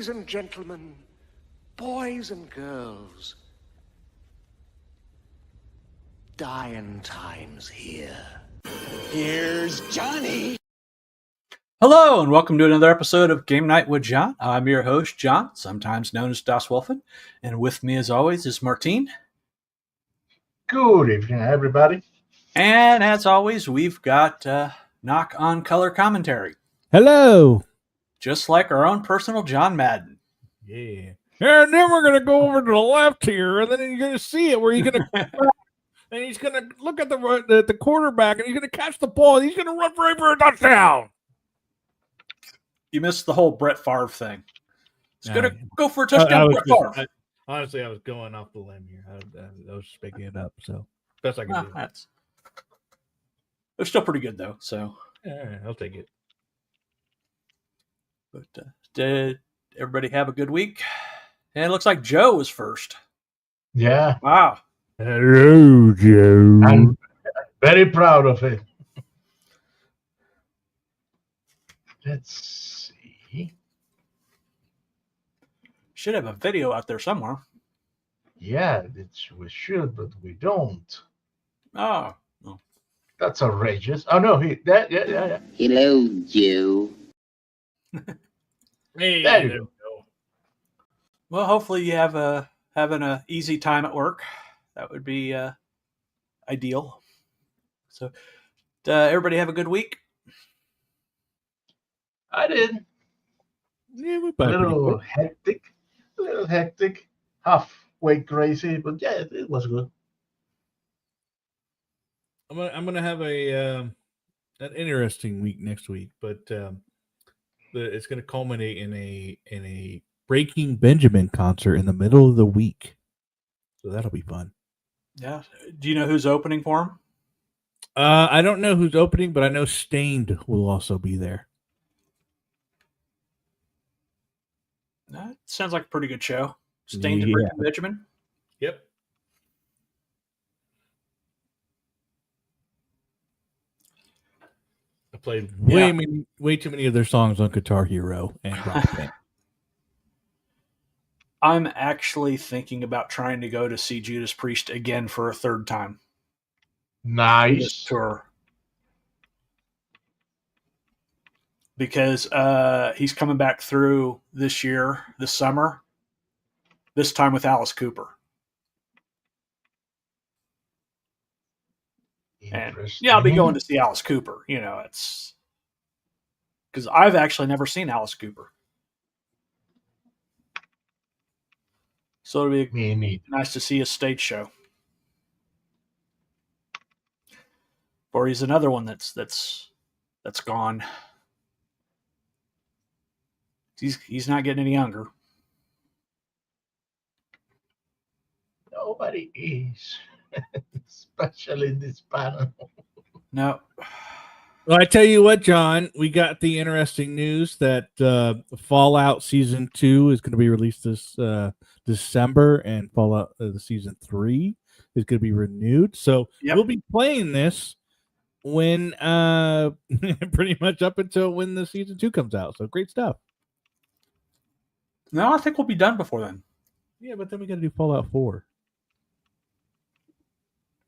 Ladies and gentlemen, boys and girls, dying times here. Here's Johnny. Hello, and welcome to another episode of Game Night with John. I'm your host, John, sometimes known as Daswolfen, and with me, as always, is Martine. Good evening, everybody. And as always, we've got Knock on Color Commentary. Hello. Just like our own personal John Madden. Yeah. And then we're going to go over to the left here, and then you're going to see it where he's going to and he's going to look at the quarterback, and he's going to catch the ball, and he's going to run for a touchdown. You missed the whole Brett Favre thing. He's going to go for a touchdown, Brett Favre. Honestly, I was going off the limb here. I was just making it up, so best I can do. They're still pretty good, though, so. Yeah, I'll take it. But did everybody have a good week? And it looks like Joe was first. Yeah. Wow. Hello, Joe. I'm very proud of it. Let's see. Should have a video out there somewhere. Yeah, we should, but we don't. Oh. That's outrageous. Oh, no. Yeah. Hello, Joe. Hey, There you go. Well, hopefully you have having an easy time at work. That would be ideal. So, everybody have a good week? I did. Yeah, we A little hectic, halfway crazy, but yeah, it was good. I'm gonna have an interesting week next week, but it's gonna culminate in a Breaking Benjamin concert in the middle of the week, so that'll be fun. Yeah. Do you know who's opening for him? I don't know who's opening, but I know Stained will also be there. That sounds like a pretty good show. Stained to Breaking Benjamin. Yep. I played way too many of their songs on Guitar Hero and Rock Band. I'm actually thinking about trying to go to see Judas Priest again for a third time. This Nice. tour. Because he's coming back through this summer, this time with Alice Cooper. And yeah, I'll be going to see Alice Cooper. You know, it's because I've actually never seen Alice Cooper. So it'll be nice to see a stage show. Or he's another one that's gone. He's not getting any younger. Nobody is, especially in this panel. No. Well, I tell you what, John, we got the interesting news that Fallout Season 2 is going to be released this December, and Fallout the Season 3 is going to be renewed. So we'll be playing this when pretty much up until when the Season 2 comes out. So great stuff. No, I think we'll be done before then. Yeah, but then we got to do Fallout 4.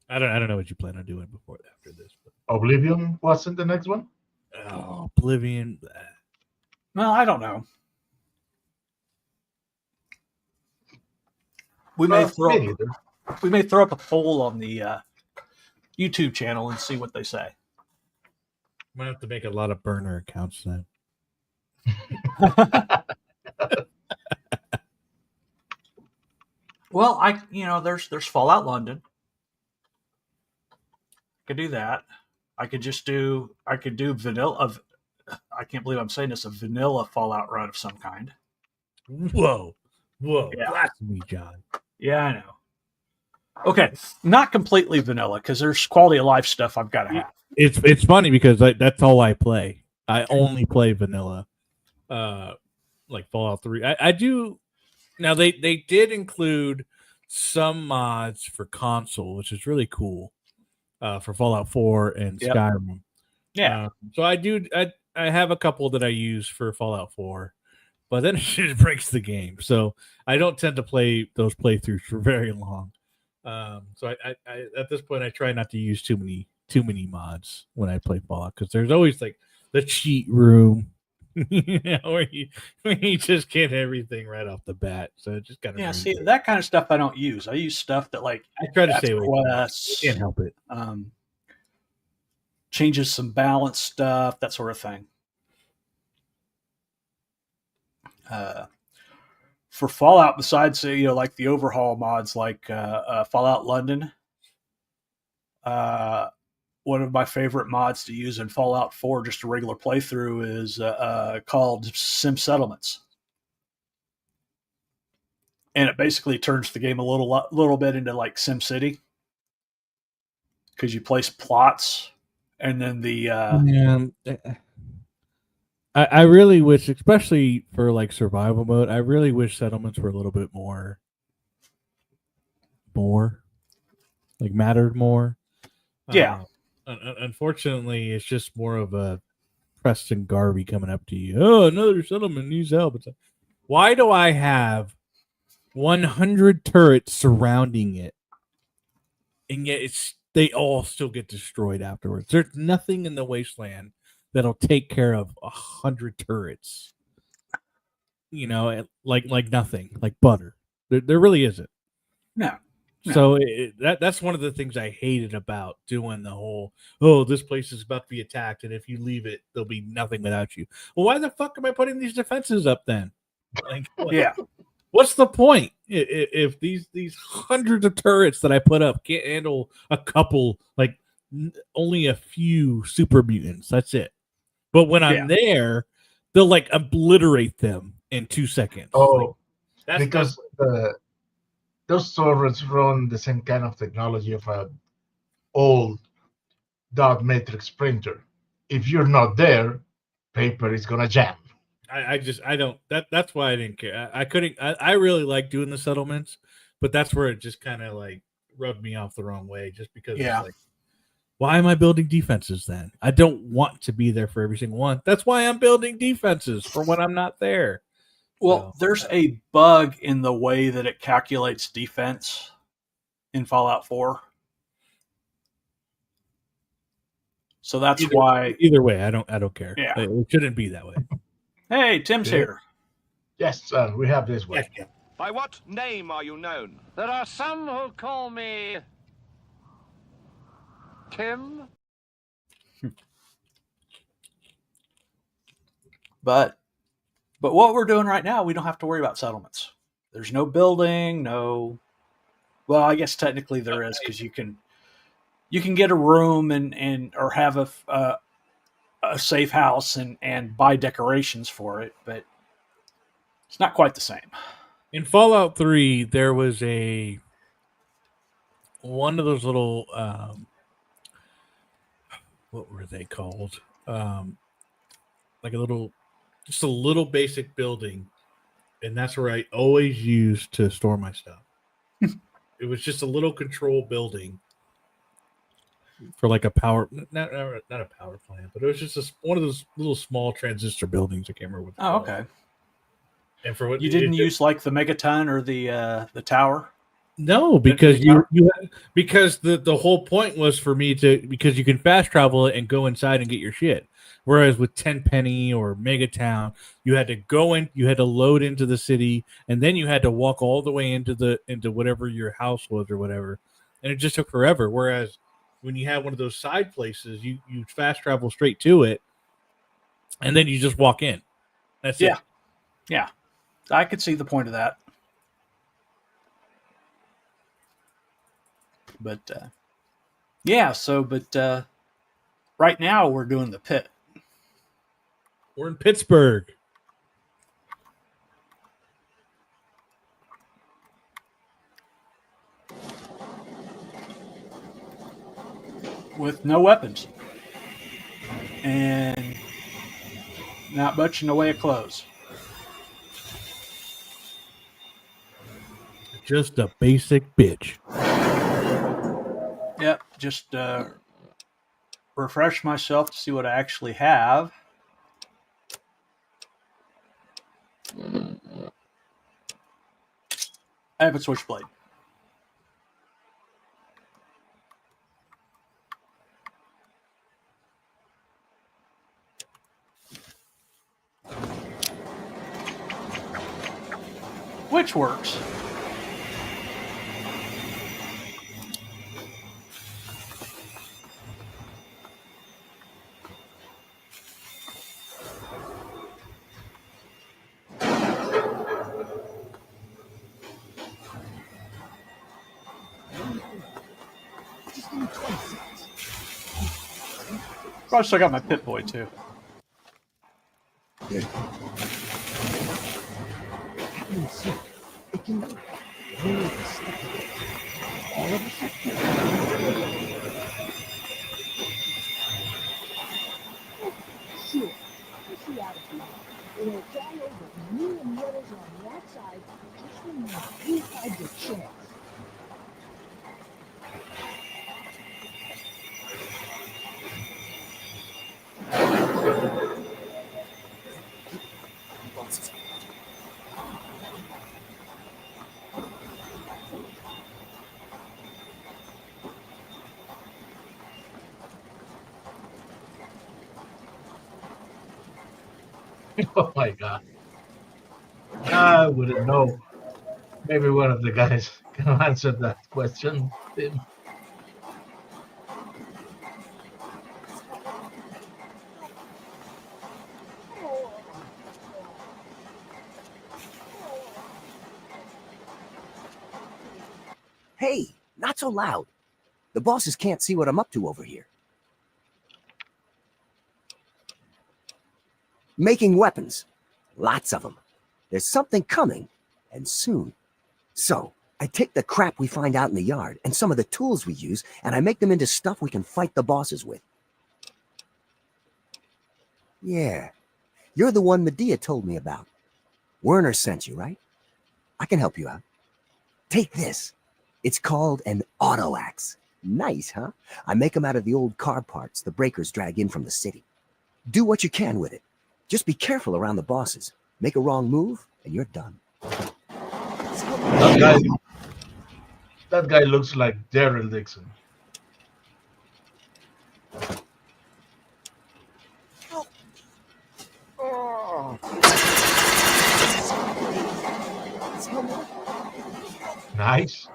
I don't know what you plan on doing after this. But. Oblivion wasn't the next one? Oh, Oblivion. Well, I don't know. We may throw up a poll on the YouTube channel and see what they say. I'm gonna have to make a lot of burner accounts then. Well, there's Fallout London. I could do that. I could do vanilla. I can't believe I'm saying this. A vanilla Fallout run of some kind. Whoa, yeah. Blasphemy, John. Yeah, I know. Okay, not completely vanilla because there's quality of life stuff I've got to have. It's funny because that's all I play. I only play vanilla, like Fallout 3. I do. Now they did include some mods for console, which is really cool. For Fallout 4 and Skyrim. Yeah. So I have a couple that I use for Fallout 4. but then it just breaks the game. So I don't tend to play those playthroughs for very long. So I at this point I try not to use too many mods when I play Fallout, because there's always like the cheat room, where you just get everything right off the bat. So it just kind of See, that kind of stuff I don't use. I use stuff that like I try to adds stay away from that. quests, Can't help it. changes some balance stuff, that sort of thing. For Fallout, besides like the overhaul mods like Fallout London, one of my favorite mods to use in Fallout 4, just a regular playthrough, is called Sim Settlements, and it basically turns the game a little bit into like Sim City, because you place plots, and then the I really wish, especially for like survival mode, I really wish settlements were a little bit more like mattered more. Yeah. Unfortunately, it's just more of a Preston Garvey coming up to you. Oh, another settlement needs help. It's like, why do I have 100 turrets surrounding it, and yet they all still get destroyed afterwards? There's nothing in the Wasteland that'll take care of 100 turrets. Like nothing, like butter. There really isn't. No. So that's one of the things I hated about doing the whole, this place is about to be attacked, and if you leave it, there'll be nothing without you. Well, why the fuck am I putting these defenses up then? Like, Yeah. What's the point if these hundreds of turrets that I put up can't handle a couple, like only a few super mutants? That's it. But when I'm there, they'll like obliterate them in 2 seconds. Oh, like, because those servers run the same kind of technology of a old dot matrix printer. If you're not there, paper is gonna jam. I don't. That's why I didn't care. I couldn't. I really like doing the settlements, but that's where it just kind of like rubbed me off the wrong way. Just because it's like, why am I building defenses then? I don't want to be there for every single one. That's why I'm building defenses for when I'm not there. Well, there's a bug in the way that it calculates defense in Fallout 4. So that's why. Either way, I don't care. Yeah. It shouldn't be that way. Hey, Tim's here. Yes, sir. We have this way. Yeah. By what name are you known? There are some who call me Tim. But what we're doing right now, we don't have to worry about settlements. There's no building, well, I guess technically there is, because you can get a room and or have a safe house and buy decorations for it, but it's not quite the same. In Fallout 3, there was one of those little what were they called? Like just a little basic building, and that's where I always used to store my stuff. It was just a little control building for like a power, not a power plant, but it was just one of those little small transistor buildings. I can't remember what. Oh, okay. And for what you didn't use like the megaton or the tower? No, because because the whole point was for me because you can fast travel it and go inside and get your shit. Whereas with Tenpenny or Megatown, you had to go in, you had to load into the city, and then you had to walk all the way into whatever your house was or whatever, and it just took forever. Whereas when you have one of those side places, you fast travel straight to it, and then you just walk in. That's it. Yeah, I could see the point of that. But right now we're doing the pit. We're in Pittsburgh. With no weapons. And not much in the way of clothes. Just a basic bitch. Yep, just refresh myself to see what I actually have. have a switchblade. Which works. Probably still got my Pip-Boy too. Oh my god. I wouldn't know. Maybe one of the guys can answer that question, Tim. Hey, not so loud. The bosses can't see what I'm up to over here. Making weapons. Lots of them. There's something coming, and soon. So, I take the crap we find out in the yard and some of the tools we use, and I make them into stuff we can fight the bosses with. Yeah, you're the one Medea told me about. Werner sent you, right? I can help you out. Take this. It's called an auto axe. Nice, huh? I make them out of the old car parts the breakers drag in from the city. Do what you can with it. Just be careful around the bosses. Make a wrong move, and you're done. That guy looks like Daryl Dixon. Nice.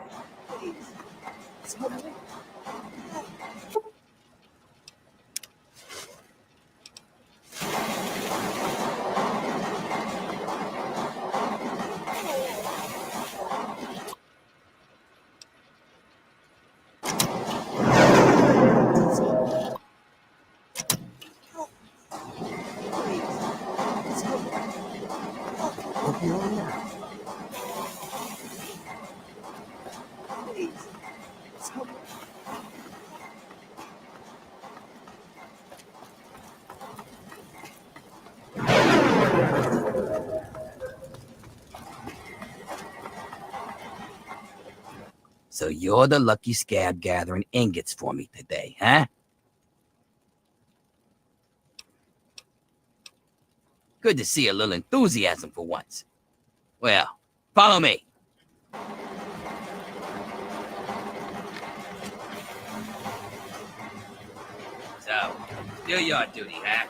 Hope you're on now. So you're the lucky scab gathering ingots for me today, huh? Good to see a little enthusiasm for once. Well, follow me. So, do your duty, huh?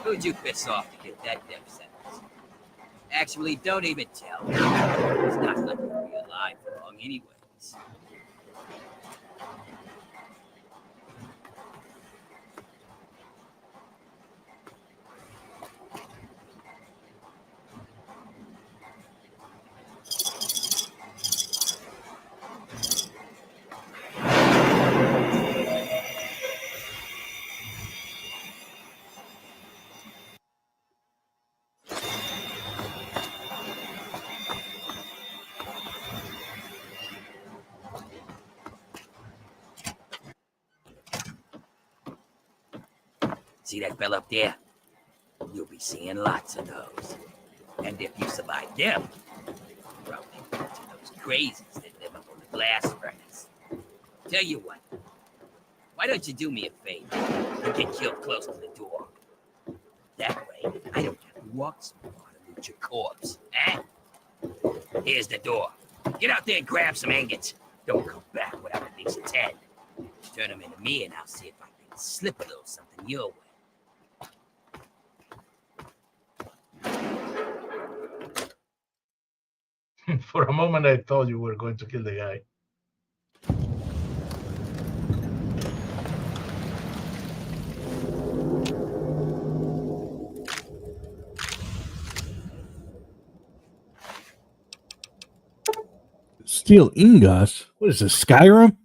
Who'd you piss off to get that death sentence? Actually, don't even tell me. It's not going to be alive for long anyways. See that fella up there? You'll be seeing lots of those. And if you survive them, you'll probably run into those crazies that live up on the glass furnace. Tell you what, why don't you do me a favor and get killed close to the door? That way, I don't have to walk so far to loot your corpse, eh? Here's the door. Get out there and grab some ingots. Don't come back without at least 10. Turn them into me and I'll see if I can slip a little something your way. For a moment, I thought you were going to kill the guy. Steel ingots? What is this, Skyrim?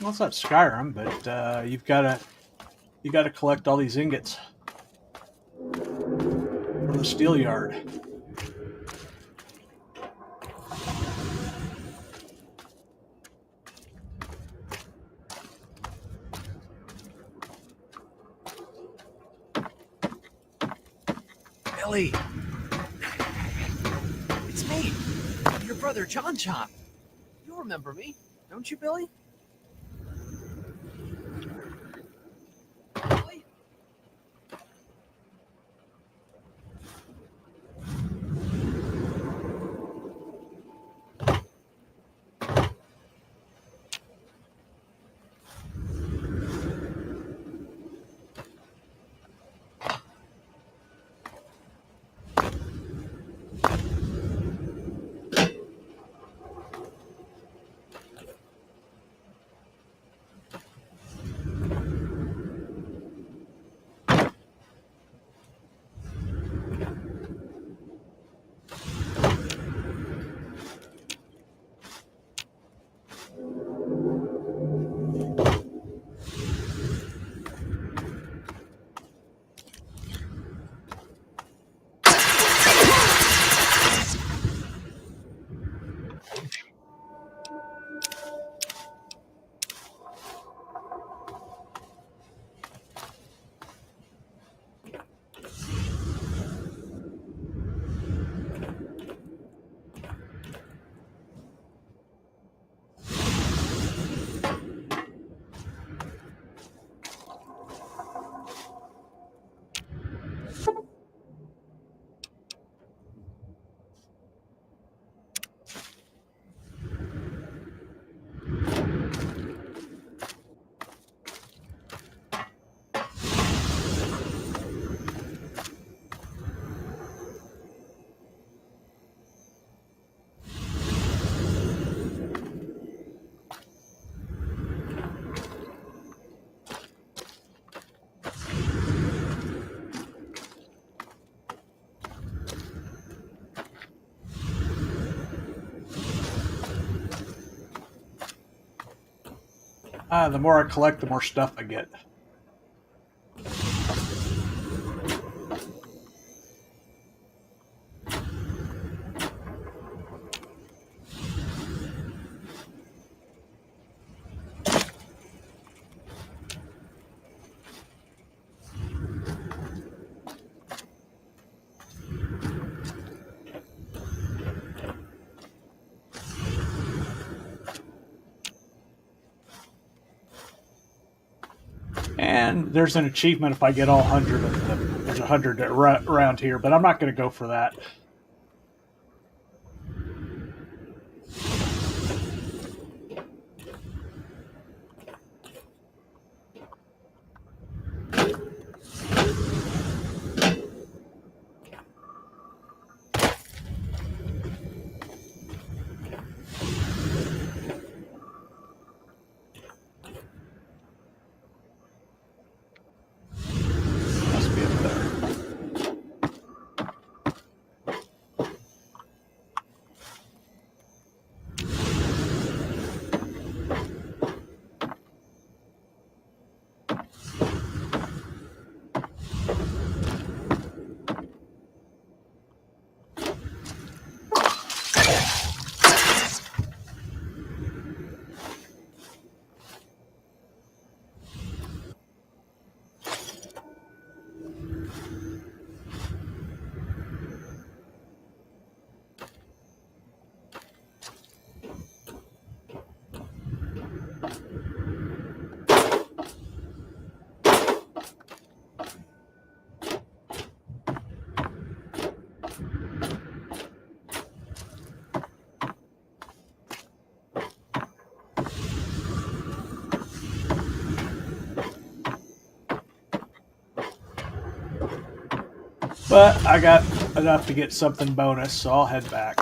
Well, it's not Skyrim, but you got to collect all these ingots from the steel yard. Billy! It's me, your brother, John Chop. You remember me, don't you, Billy? Billy? The more I collect, the more stuff I get. And there's an achievement if I get all 100 of them. There's 100 around here, but I'm not going to go for that. Must be up there. But I got enough to get something bonus, so I'll head back.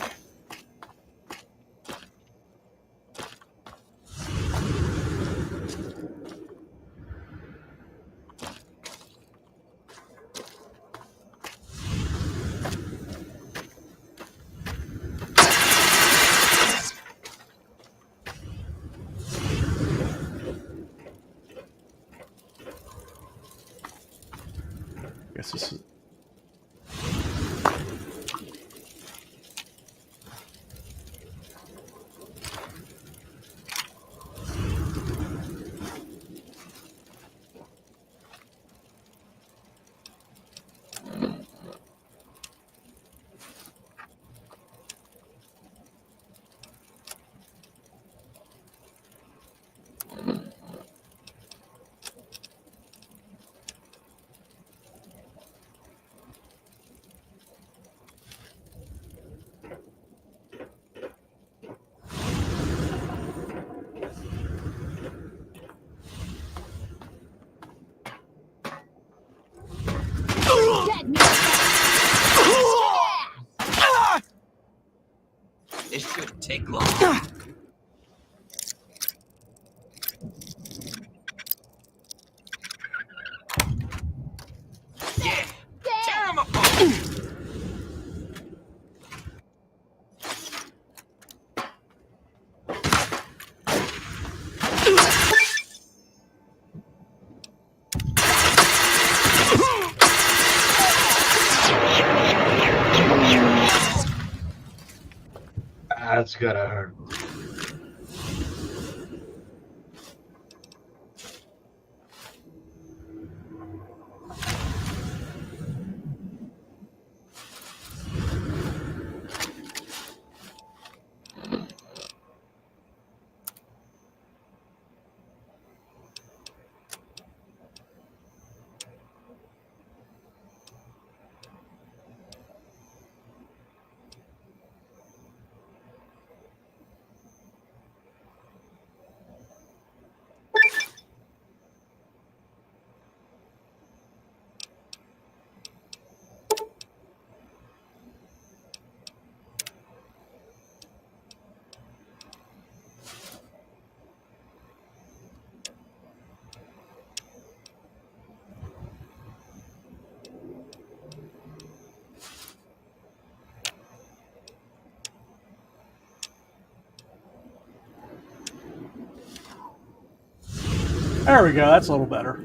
Guess this is... This shouldn't take long. Yeah, tear him apart. That's gotta hurt. There we go. That's a little better.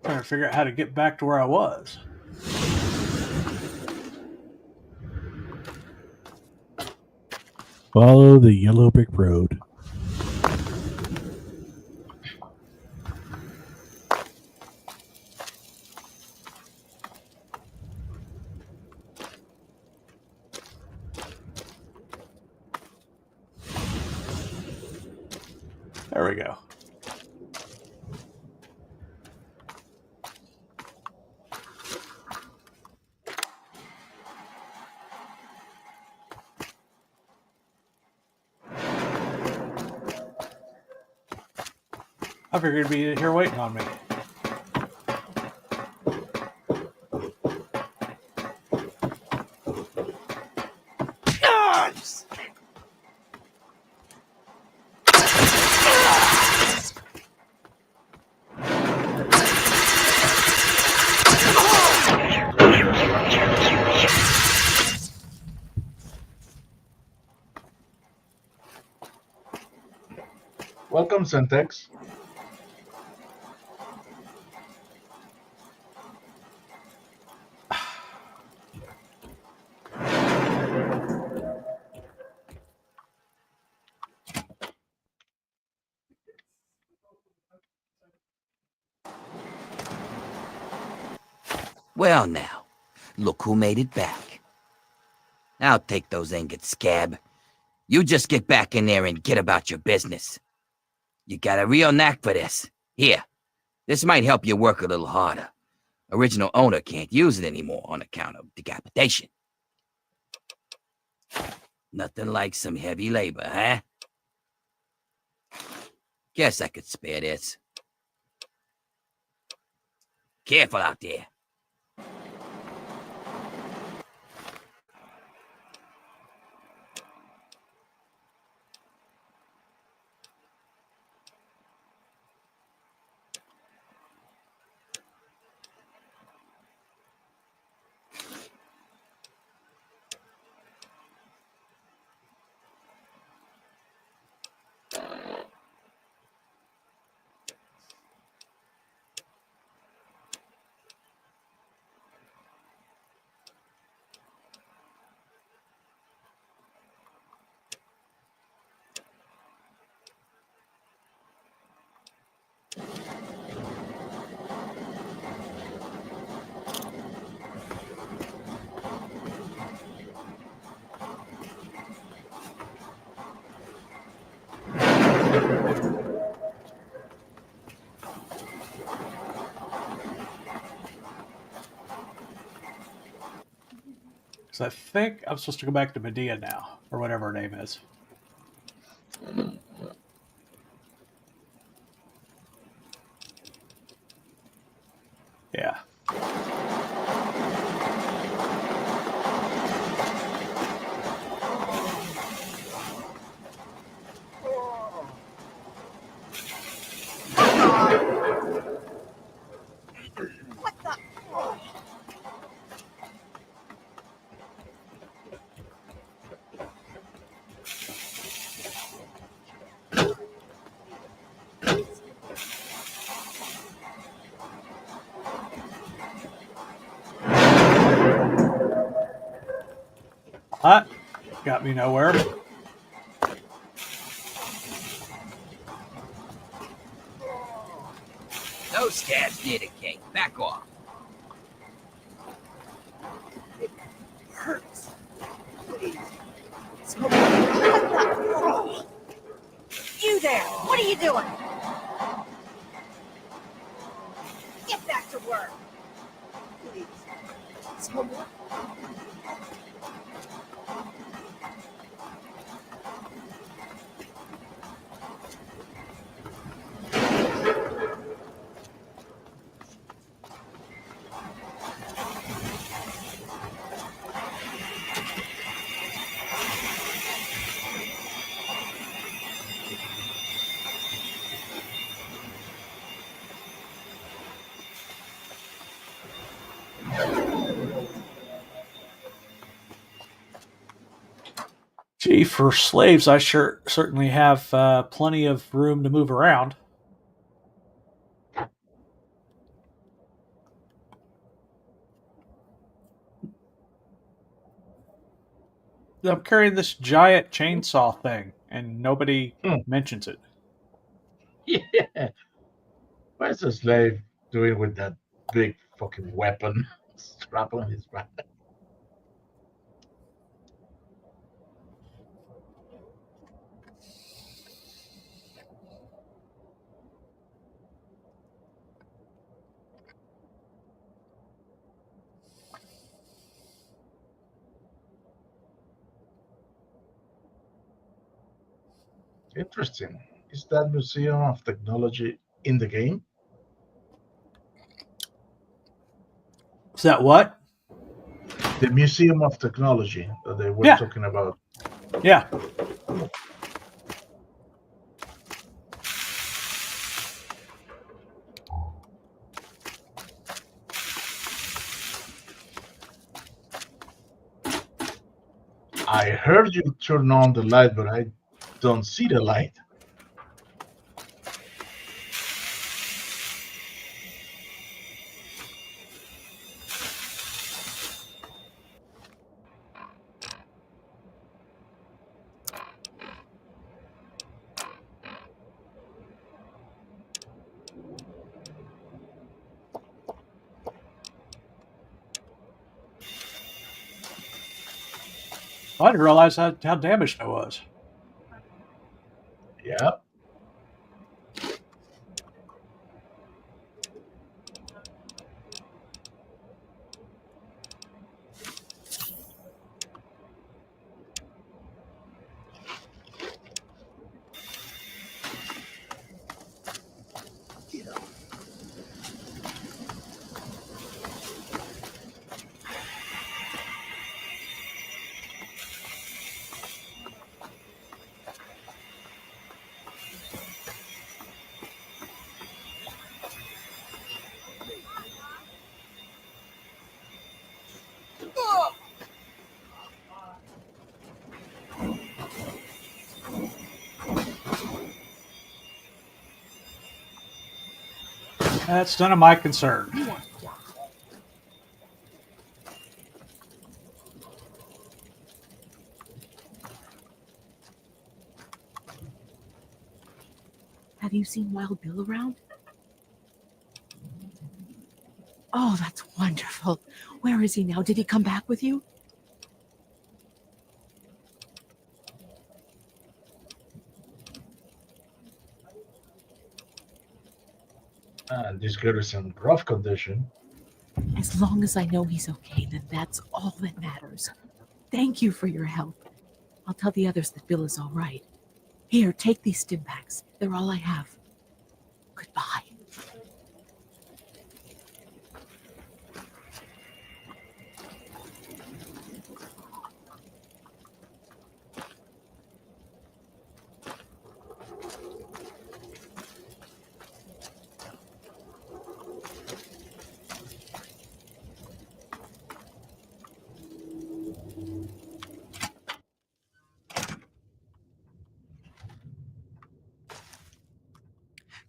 Trying to figure out how to get back to where I was. Follow the yellow brick road. There we go. I figured he'd be here waiting on me. Welcome, Centex. Well now, look who made it back. I'll take those ingots, Scab. You just get back in there and get about your business. You got a real knack for this. Here, this might help you work a little harder. Original owner can't use it anymore on account of decapitation. Nothing like some heavy labor, huh? Guess I could spare this. Careful out there. So I think I'm supposed to go back to Medea now, or whatever her name is. Yeah. That got me nowhere. Those scabs near the gate. Back off. It hurts. Please. You there! What are you doing? Get back to work! Please. Someone. Gee, for slaves, I certainly have plenty of room to move around. I'm carrying this giant chainsaw thing, and nobody mentions it. Yeah. What's a slave doing with that big fucking weapon strapped on his back? Interesting. Is that Museum of Technology in the game? Is that what? The Museum of Technology that they were Yeah. talking about. Yeah. I heard you turn on the light, but I don't see the light. I didn't realize how damaged I was. Yeah. That's none of my concern. Have you seen Wild Bill around? Oh, that's wonderful. Where is he now? Did he come back with you? This girl is in rough condition. As long as I know he's okay, then that's all that matters. Thank you for your help. I'll tell the others that Bill is all right. Here, take these stim packs. They're all I have. Goodbye.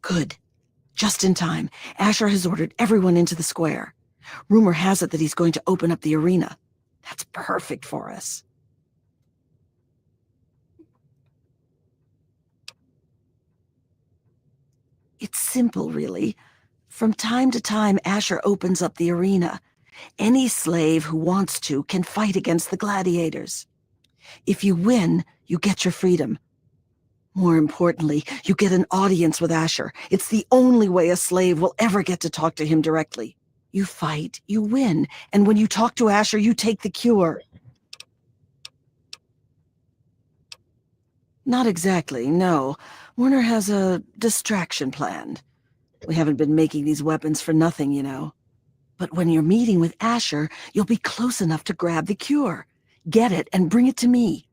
Good. Just in time. Asher has ordered everyone into the square. Rumor has it that he's going to open up the arena. That's perfect for us. It's simple, really. From time to time, Asher opens up the arena. Any slave who wants to can fight against the gladiators. If you win, you get your freedom. More importantly, you get an audience with Asher. It's the only way a slave will ever get to talk to him directly. You fight, you win, and when you talk to Asher, you take the cure. Not exactly, no. Werner has a distraction planned. We haven't been making these weapons for nothing, you know. But when you're meeting with Asher, you'll be close enough to grab the cure. Get it and bring it to me.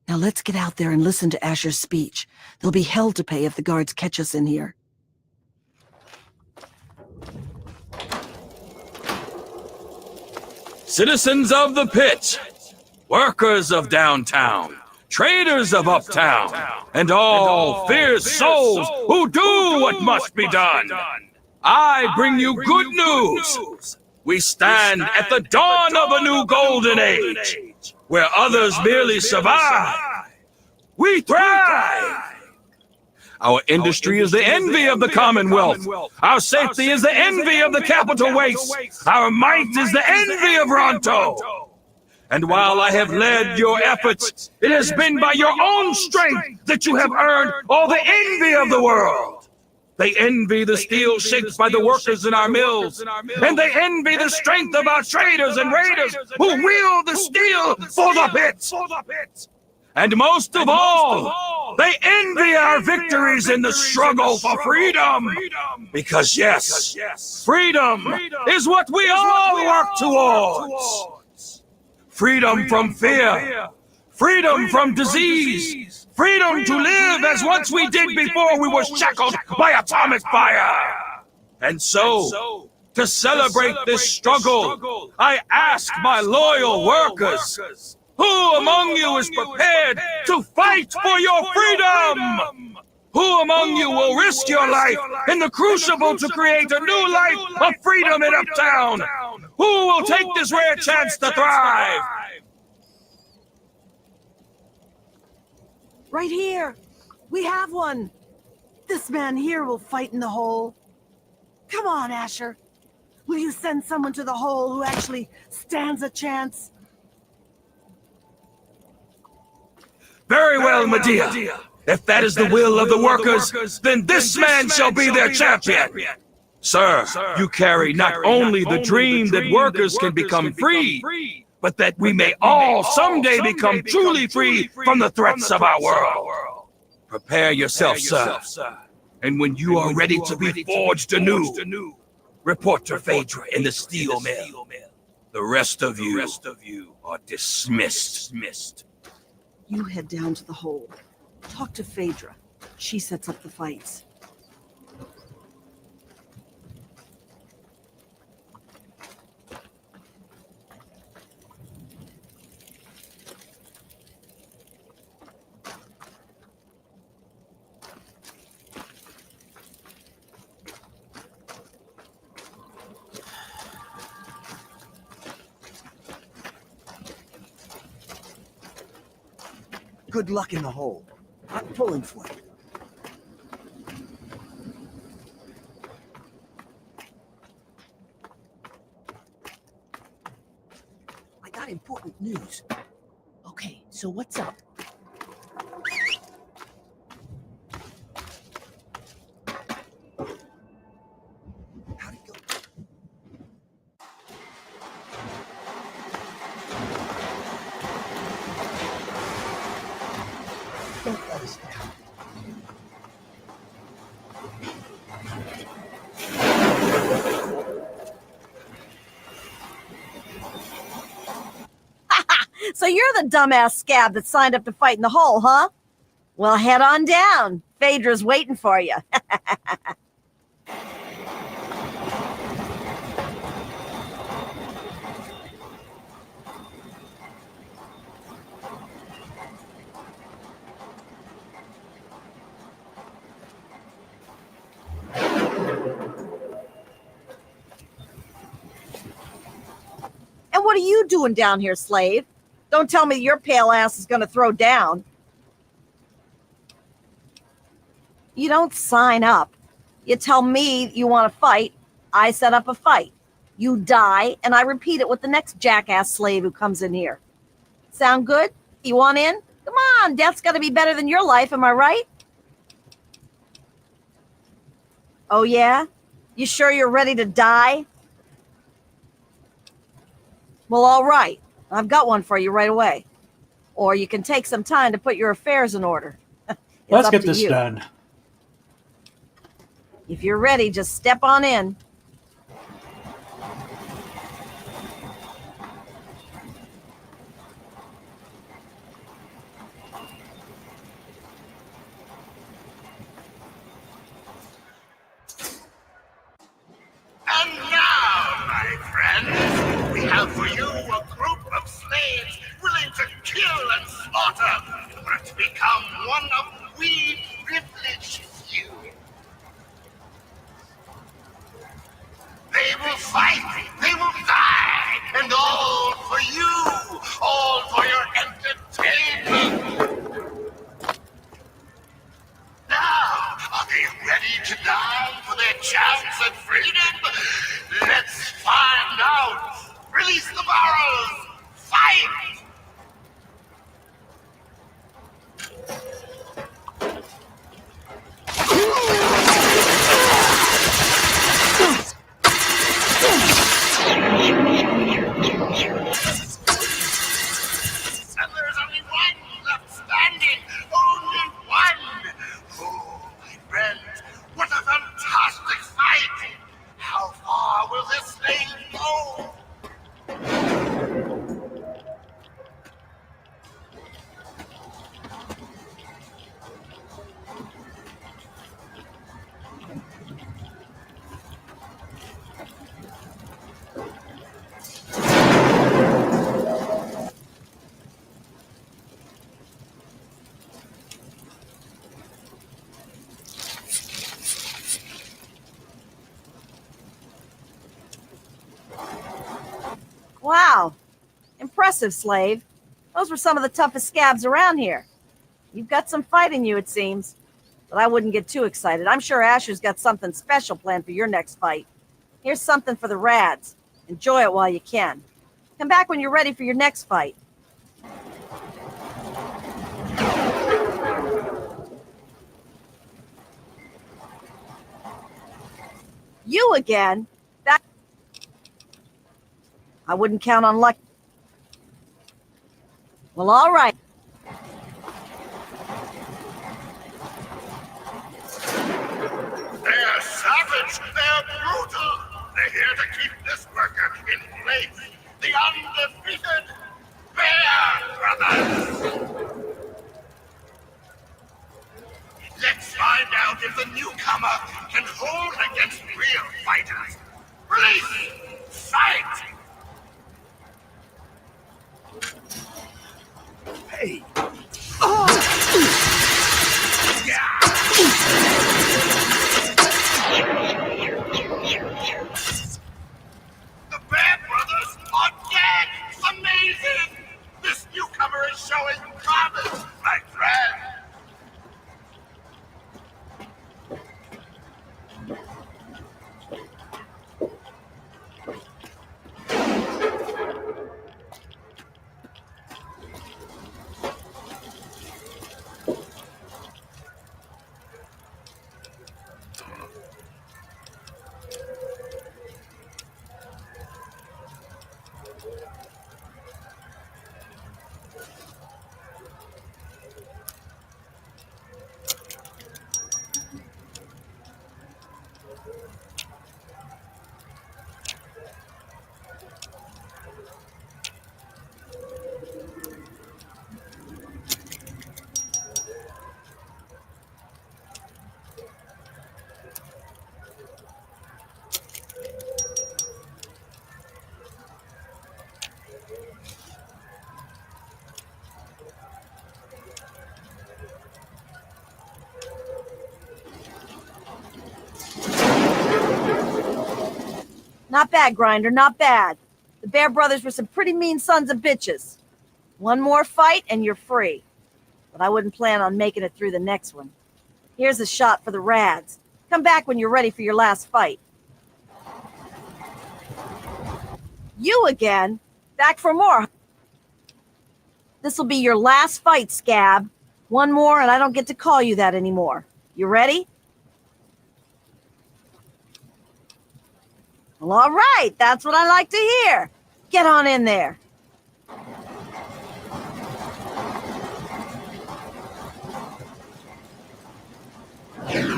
Now let's get out there and listen to Asher's speech. There'll be hell to pay if the guards catch us in here. Citizens of the pit, workers of downtown, traders of uptown, and all fierce souls who do what must be done. I bring you good news. We stand at the dawn of a new golden age, where others merely survive. We thrive. Our industry is the envy of the Commonwealth. Our safety is the envy of the capital waste. Our might is the envy of Ronto. And while I have led your efforts, it has been by your own strength that you have earned all the envy of the world. They envy the steel shaped by the workers in our mills, and they envy the strength of our traders and raiders who wield the steel for the pit. And most of all, they envy our victories in the struggle for freedom. Because yes, freedom is what we all work towards. Freedom from fear, freedom from disease, freedom to live as once we did before we were shackled by atomic fire. And so, to celebrate this struggle, I ask my loyal workers, who among you is prepared to fight for your freedom? Who among you will risk your life in the crucible to create a new life of freedom in Uptown? Who will take this rare chance to thrive? Right here. We have one. This man here will fight in the hole. Come on, Asher. Will you send someone to the hole who actually stands a chance? Very well, Medea. If that is the will of the workers, then this man shall be their champion. Sir, you carry not only the dream that workers can become free, but that we may all someday become truly free from the threats of our world. Prepare yourself, sir. And when you are ready to be forged anew, report to Phaedra in the steel mill. The rest of you are dismissed. You head down to the hold. Talk to Phaedra. She sets up the fights. Good luck in the hole. I'm pulling for you. I got important news. Okay, so what's up? How'd it go? Don't let us down. So you're the dumbass scab that signed up to fight in the hole, huh? Well, head on down. Phaedra's waiting for you. And what are you doing down here, slave? Don't tell me your pale ass is going to throw down. You don't sign up. You tell me you want to fight. I set up a fight. You die, and I repeat it with the next jackass slave who comes in here. Sound good? You want in? Come on, death's got to be better than your life, am I right? Oh, yeah? You sure you're ready to die? Well, all right. I've got one for you right away. Or you can take some time to put your affairs in order. Let's get this done. If you're ready, just step on in. And now, my friends, we have for you a group of slaves willing to kill and slaughter in order to become one of we privileged few. They will fight, they will die, and all for you, all for your entertainment. Now, are they ready to die for their chance at freedom? Let's find out. Release the barrels. Fight! And there's only one left standing. Only one. Oh, my friend, what a fantastic fight. How far will this slave go? Wow. Impressive, slave. Those were some of the toughest scabs around here. You've got some fight in you, it seems. But I wouldn't get too excited. I'm sure Asher's got something special planned for your next fight. Here's something for the rads. Enjoy it while you can. Come back when you're ready for your next fight. You again? That I wouldn't count on luck. Well, all right. They're savage. They're brutal. They're here to keep this worker in place. The undefeated Bear Brothers. Let's find out if the newcomer can hold against real fighters. Release! Fight! Hey! The Bear Brothers are dead! Amazing! This newcomer is showing promise, my friend! Not bad, Grinder, not bad. The Bear Brothers were some pretty mean sons of bitches. One more fight and you're free. But I wouldn't plan on making it through the next one. Here's a shot for the Rads. Come back when you're ready for your last fight. You again? Back for more. This'll be your last fight, Scab. One more and I don't get to call you that anymore. You ready? Well, all right. That's what I like to hear. Get on in there. And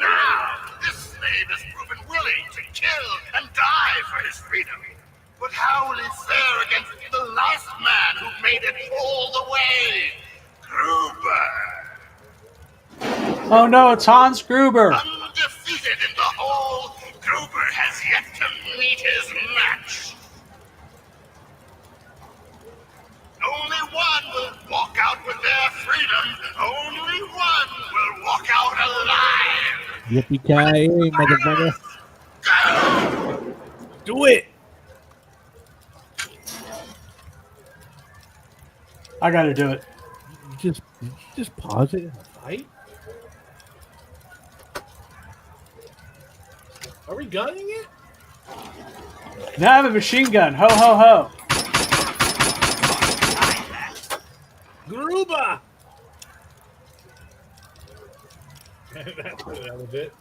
now, this slave has proven willing to kill and die for his freedom. But how will he fare against the last man who made it all the way? Gruber. Oh no, it's Hans Gruber. Undefeated in the hole, Gruber has yet to meet his match. Only one will walk out with their freedom. Only one will walk out alive. Yippee-ki-yay, motherfucker. Do it. I gotta do it. You just pause it and fight? Are we gunning it? Now I have a machine gun. Ho, ho, ho. Gruber! That was it.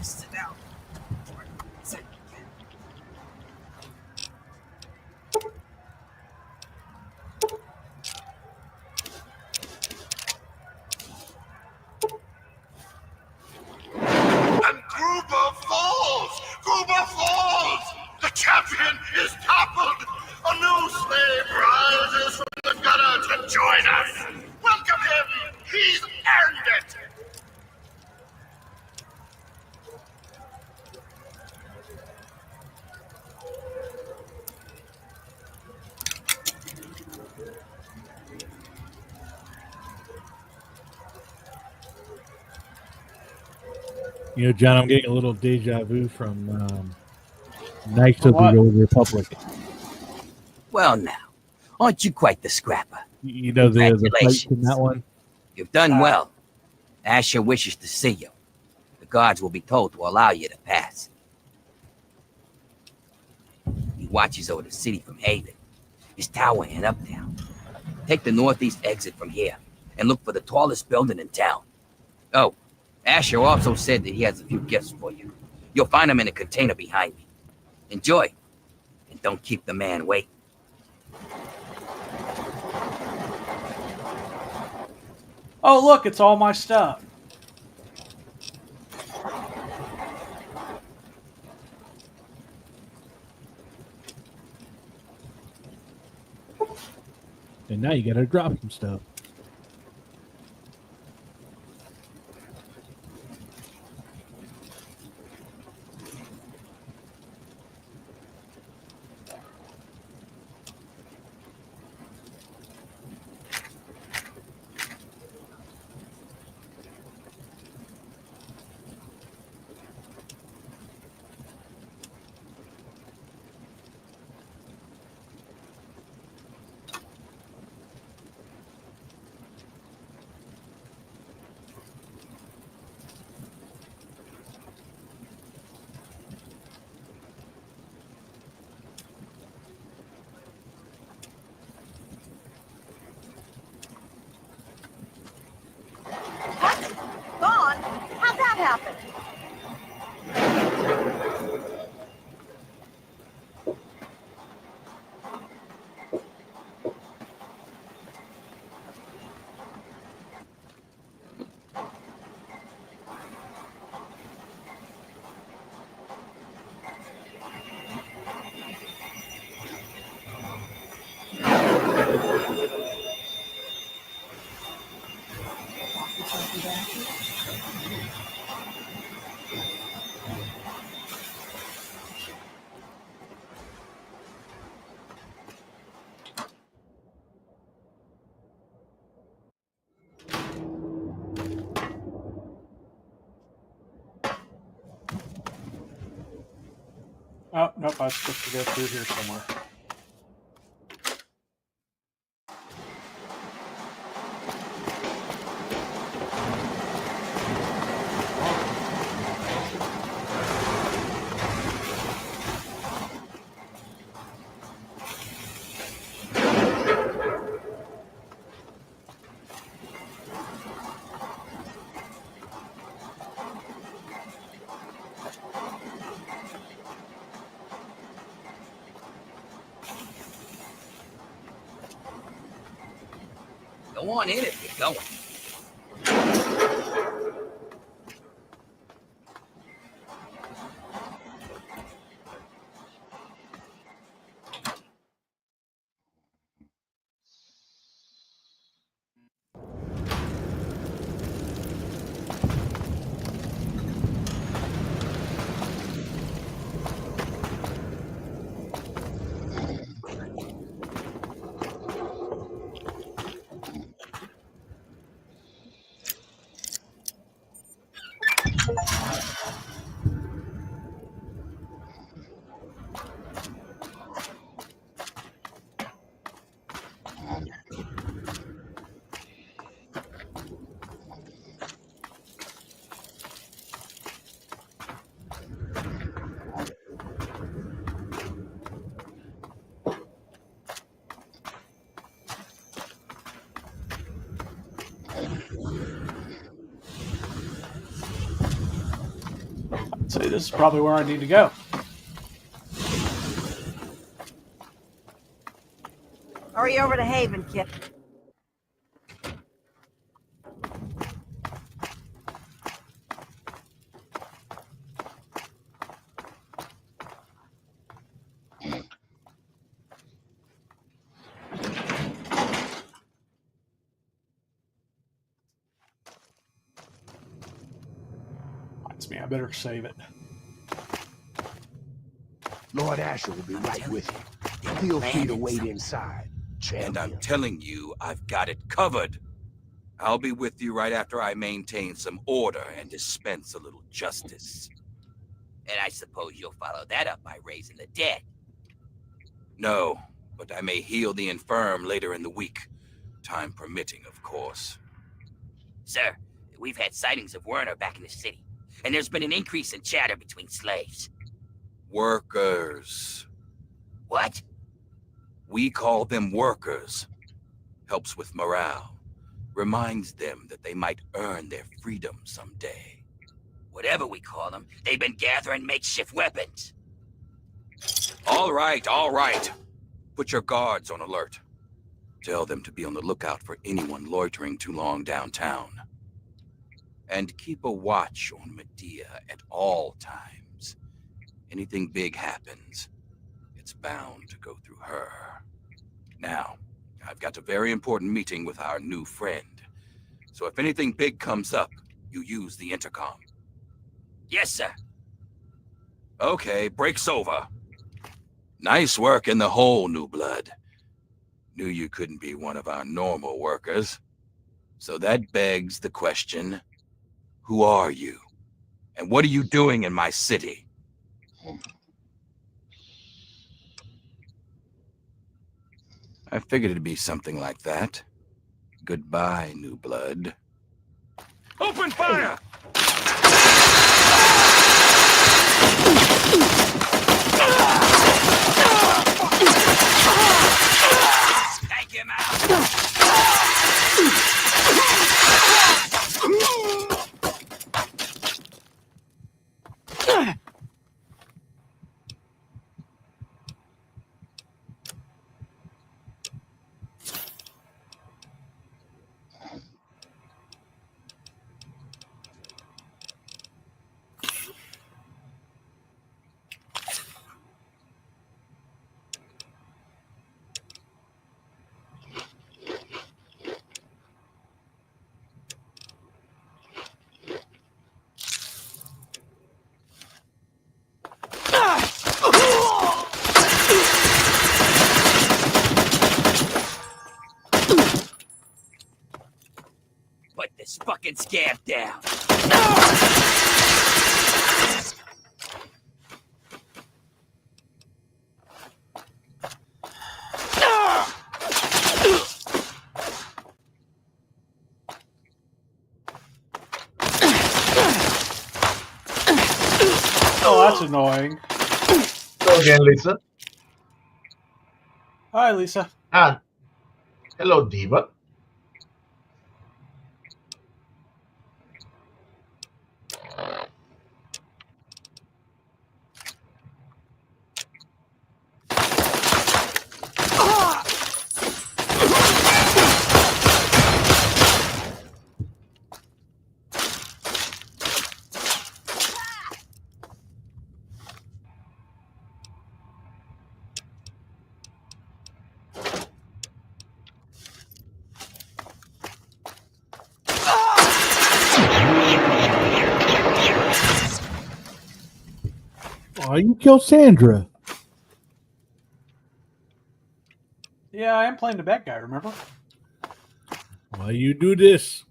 Sit down. And Gruber falls! Gruber falls! The champion is toppled! A new slave rises from the gutter to join us! Welcome him! He's earned it! You know, John, I'm getting a little deja vu from Knights of the Old Republic. Well, now, aren't you quite the scrapper? You know the fight in that one? You've done well. Asher wishes to see you. The guards will be told to allow you to pass. watches over the city from Haven. His tower and uptown. Take the northeast exit from here and look for the tallest building in town. Oh, Asher also said that he has a few gifts for you. You'll find them in a container behind me. Enjoy, and don't keep the man waiting. Oh, look, it's all my stuff. And now you gotta drop some stuff. What? Gone? How'd that happen? Oh, nope, I was supposed to go through here somewhere. Go on in if you're going. So this is probably where I need to go. Hurry over to Haven, kid. Reminds me, I better save it. Lord Asher will be right with you. Feel free to wait inside, And I'm champion. telling you, I've got it covered. I'll be with you right after I maintain some order and dispense a little justice. And I suppose you'll follow that up by raising the dead. No, but I may heal the infirm later in the week. Time permitting, of course. Sir, we've had sightings of Werner back in the city, and there's been an increase in chatter between slaves. Workers. What? We call them workers. Helps with morale. Reminds them that they might earn their freedom someday. Whatever we call them, they've been gathering makeshift weapons. All right, all right. Put your guards on alert. Tell them to be on the lookout for anyone loitering too long downtown. And keep a watch on Medea at all times. Anything big happens, it's bound to go through her. Now, I've got a very important meeting with our new friend. So if anything big comes up, you use the intercom. Yes, sir. Okay, break's over. Nice work in the hole, New Blood. Knew you couldn't be one of our normal workers. So that begs the question, who are you? And what are you doing in my city? I figured it'd be something like that. Goodbye, New Blood. Open fire! Take him out! Put this fucking scab down. Oh, that's annoying. Hello again, Lisa. Hi, Lisa. And hello, Diva. Oh, you killed Sandra. Yeah, I am playing the bad guy, remember? Why you do this?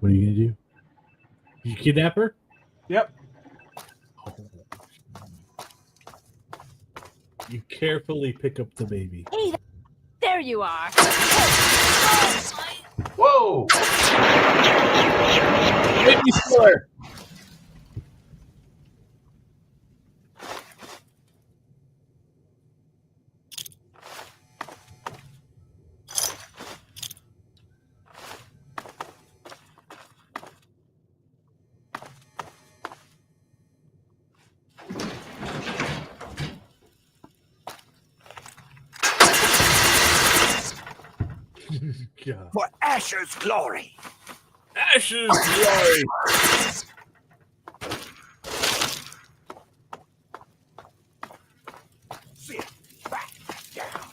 What are you gonna do? You kidnap her? Yep. You carefully pick up the baby. Hey, there you are. Whoa! Baby spoiler. God. For Asher's glory. Ashes glory. Sit back down.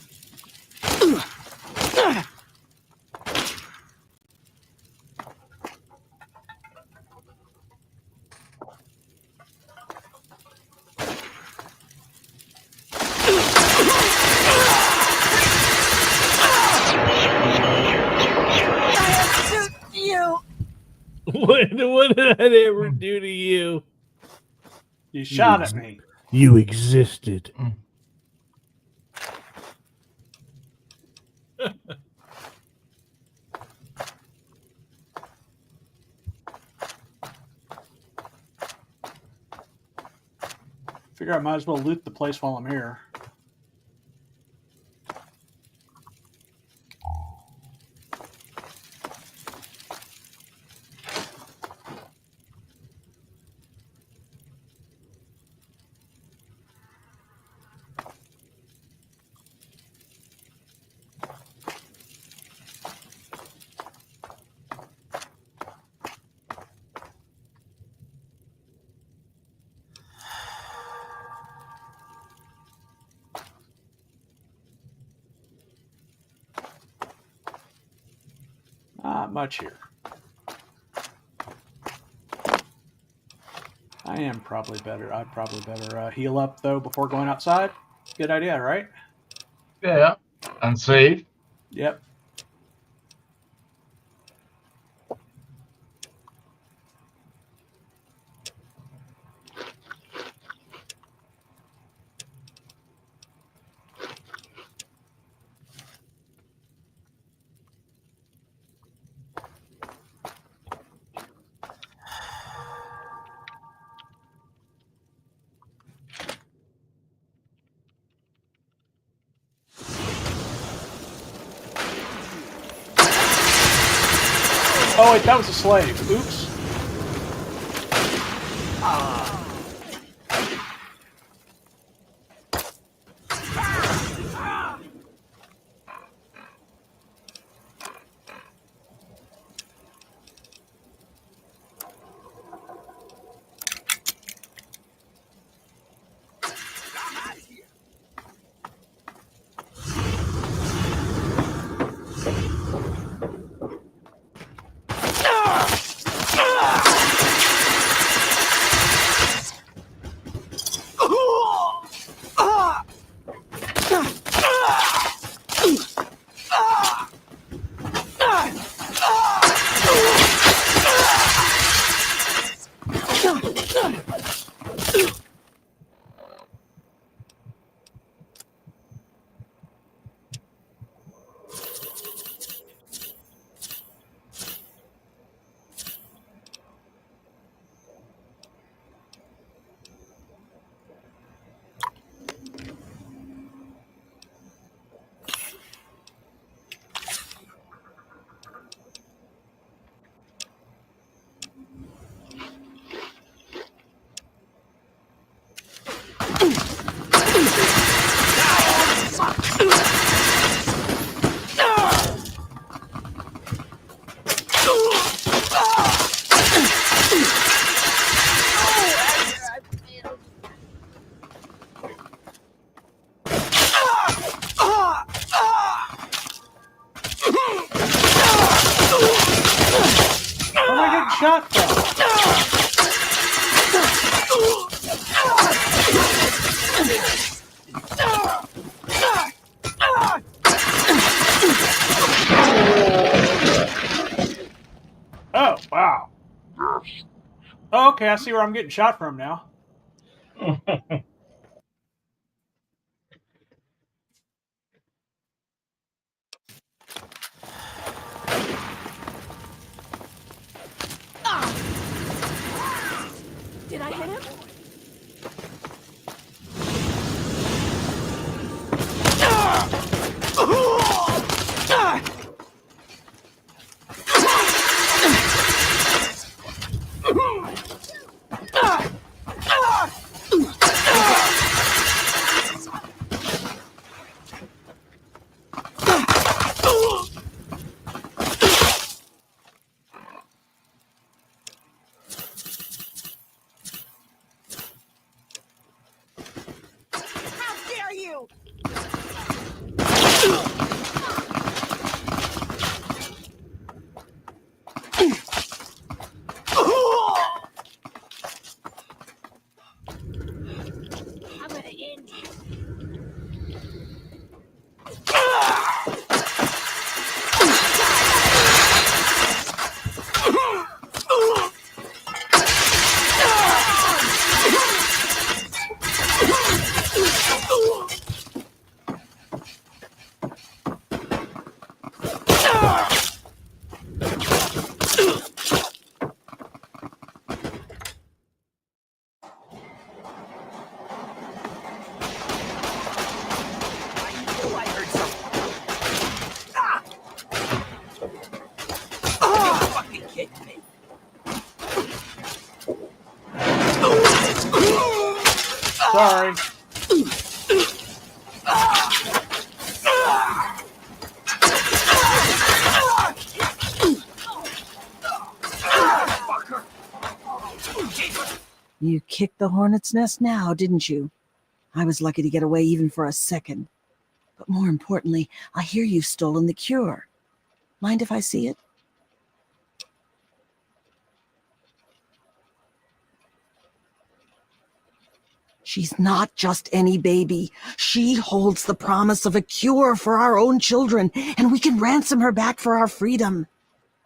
You. What did I ever do to you? You shot at me. You existed. Figure I might as well loot the place while I'm here. Not much here. I'd probably better heal up though before going outside. Good idea, right? Yeah, and save. Yep. Oh wait, that was a slave. Oops. Shot Oh, wow. okay, I see where I'm getting shot from now. Did I hit him? How dare you! I'm gonna end you. I heard something. You're fucking kidding me. Sorry. You kicked the hornet's nest now, didn't you? I was lucky to get away even for a second. But more importantly, I hear you've stolen the cure. Mind if I see it? She's not just any baby. She holds the promise of a cure for our own children, and we can ransom her back for our freedom.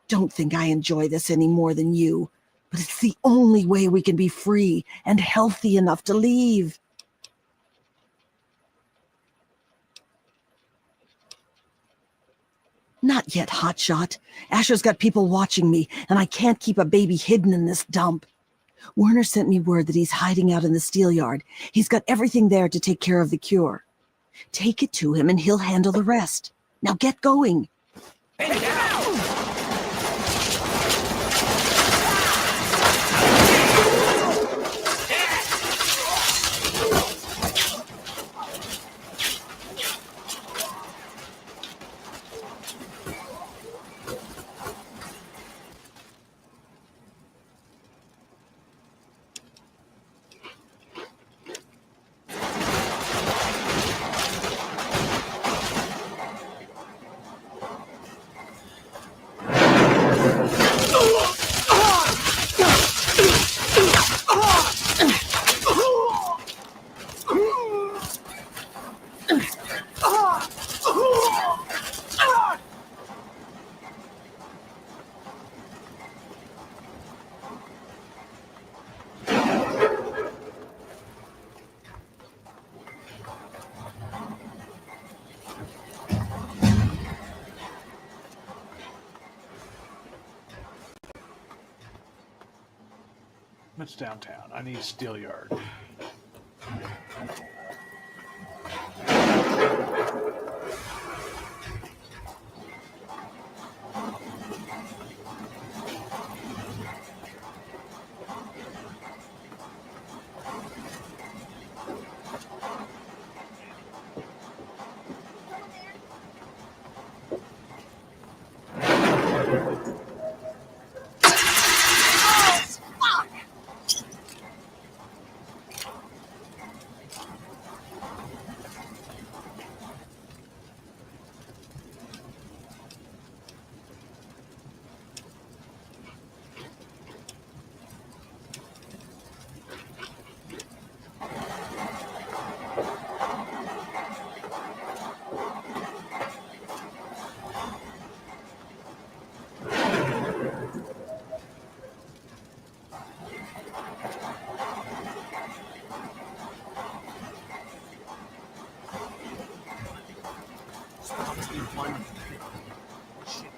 Don't think I enjoy this any more than you, but it's the only way we can be free and healthy enough to leave. Not yet, Hotshot. Asher's got people watching me, and I can't keep a baby hidden in this dump. Werner sent me word that he's hiding out in the steel yard. He's got everything there to take care of the cure. Take it to him, and he'll handle the rest. Now get going. Hey, now! It's downtown. I need a steel yard. Must be one. Shit.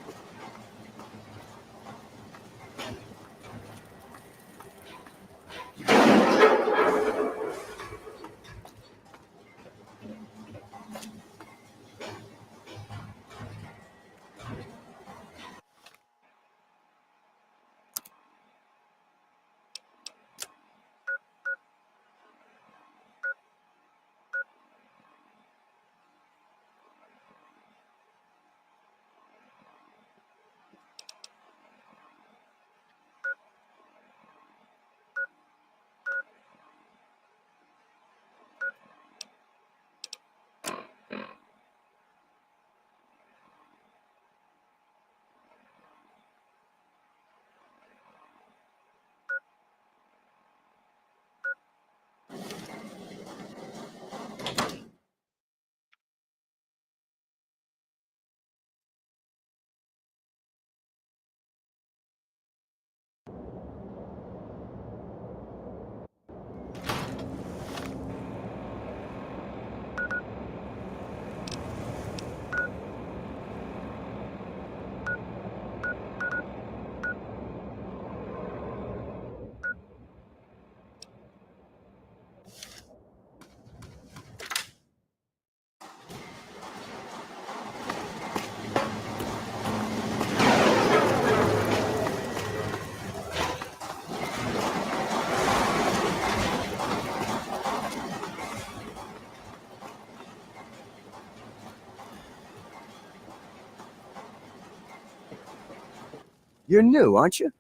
You're new, aren't you?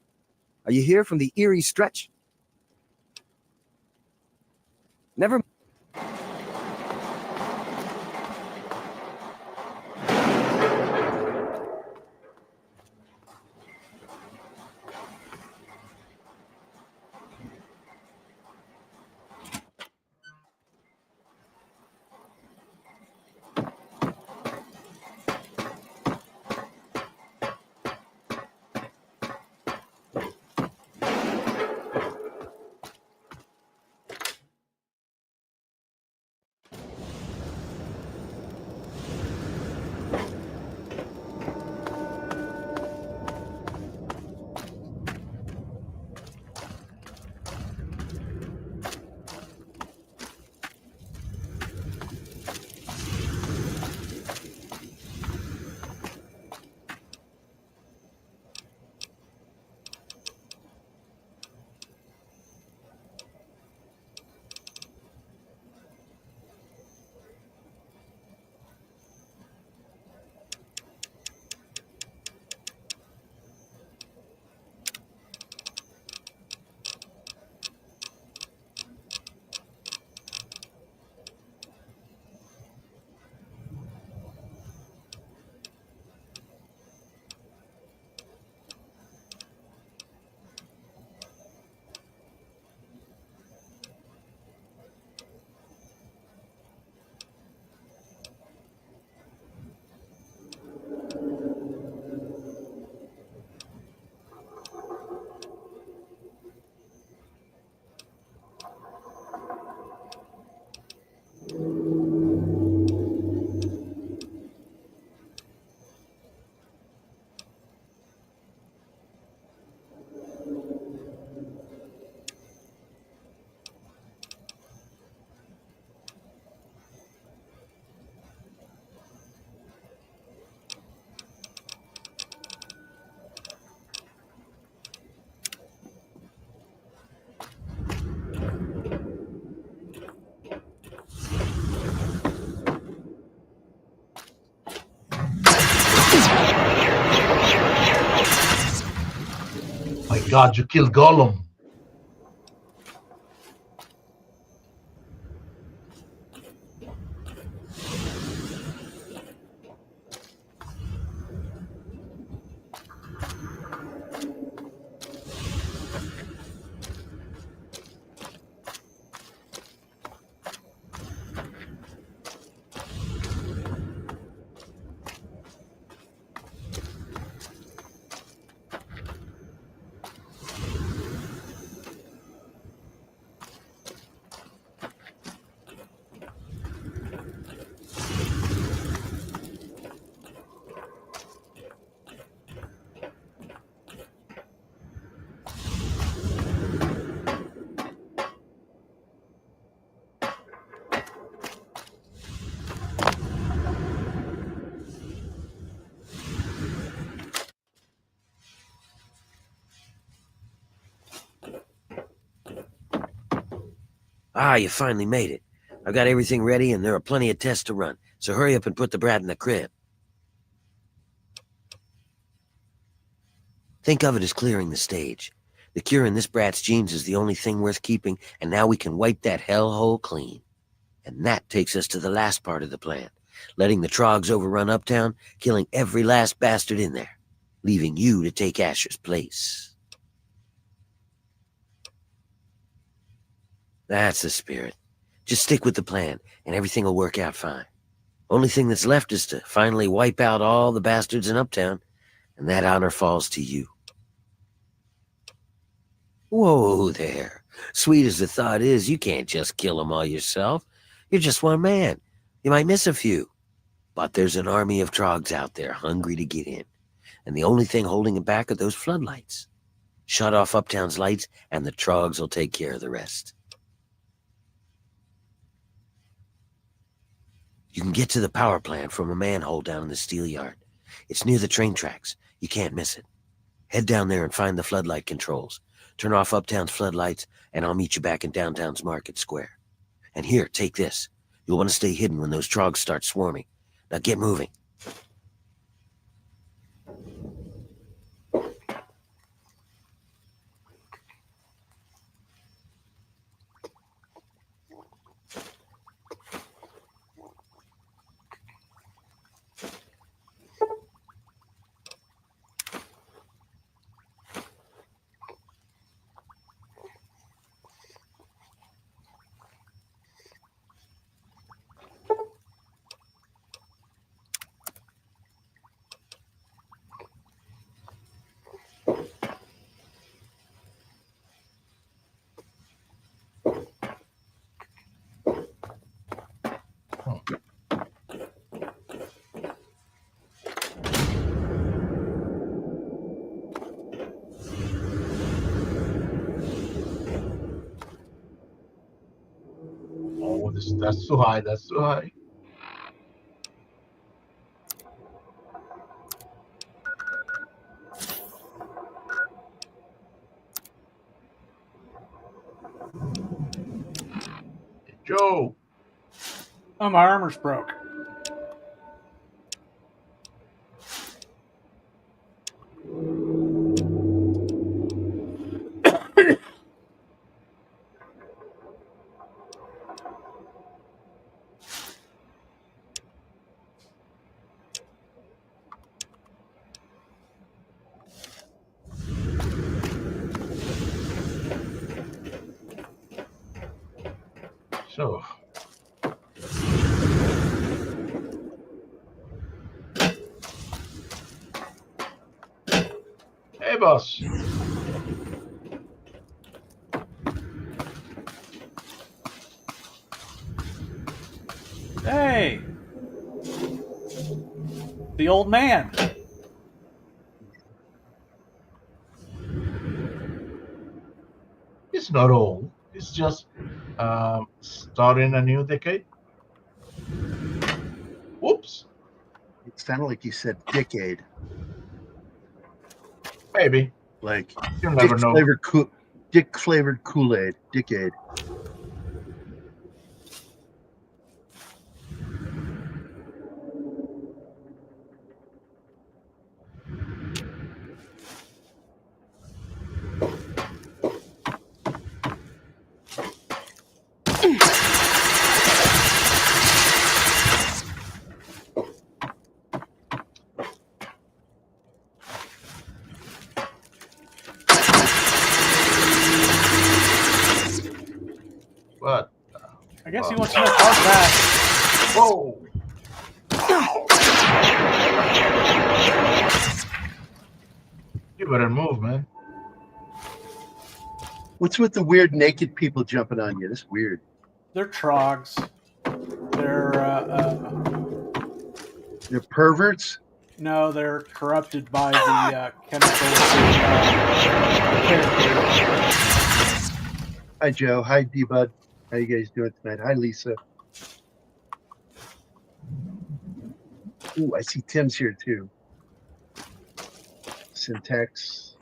Are you here from the Erie Stretch? Never. My God, you killed Gollum. Ah, you finally made it. I've got everything ready and there are plenty of tests to run, so hurry up and put the brat in the crib. Think of it as clearing the stage. The cure in this brat's genes is the only thing worth keeping, and now we can wipe that hellhole clean. And that takes us to the last part of the plan, letting the Trogs overrun Uptown, killing every last bastard in there, leaving you to take Asher's place. That's the spirit. Just stick with the plan, and everything will work out fine. Only thing that's left is to finally wipe out all the bastards in Uptown, and that honor falls to you. Whoa there. Sweet as the thought is, you can't just kill them all yourself. You're just one man. You might miss a few. But there's an army of Trogs out there hungry to get in. And the only thing holding it back are those floodlights. Shut off Uptown's lights, and the Trogs will take care of the rest. You can get to the power plant from a manhole down in the steel yard. It's near the train tracks. You can't miss it. Head down there and find the floodlight controls. Turn off Uptown's floodlights, and I'll meet you back in downtown's Market Square. And here, take this. You'll want to stay hidden when those Trogs start swarming. Now get moving. Oh, that's too high. That's too high. Joe. Oh, my armor's broke. So. Hey, boss. Hey! The old man. It's not old. It's just starting a new decade. Whoops. It sounded like you said decade. Maybe. Like You'll never know. Dick flavored Kool-Aid. Decade. What? I guess he wants to know cars back. Whoa! You better move, man. What's with the weird naked people jumping on you? That's weird. They're Trogs. They're perverts? No, they're corrupted by the chemical character. Hi, Joe. Hi, D-Bud. How you guys doing tonight? Hi, Lisa. Ooh, I see Tim's here, too. Syntax.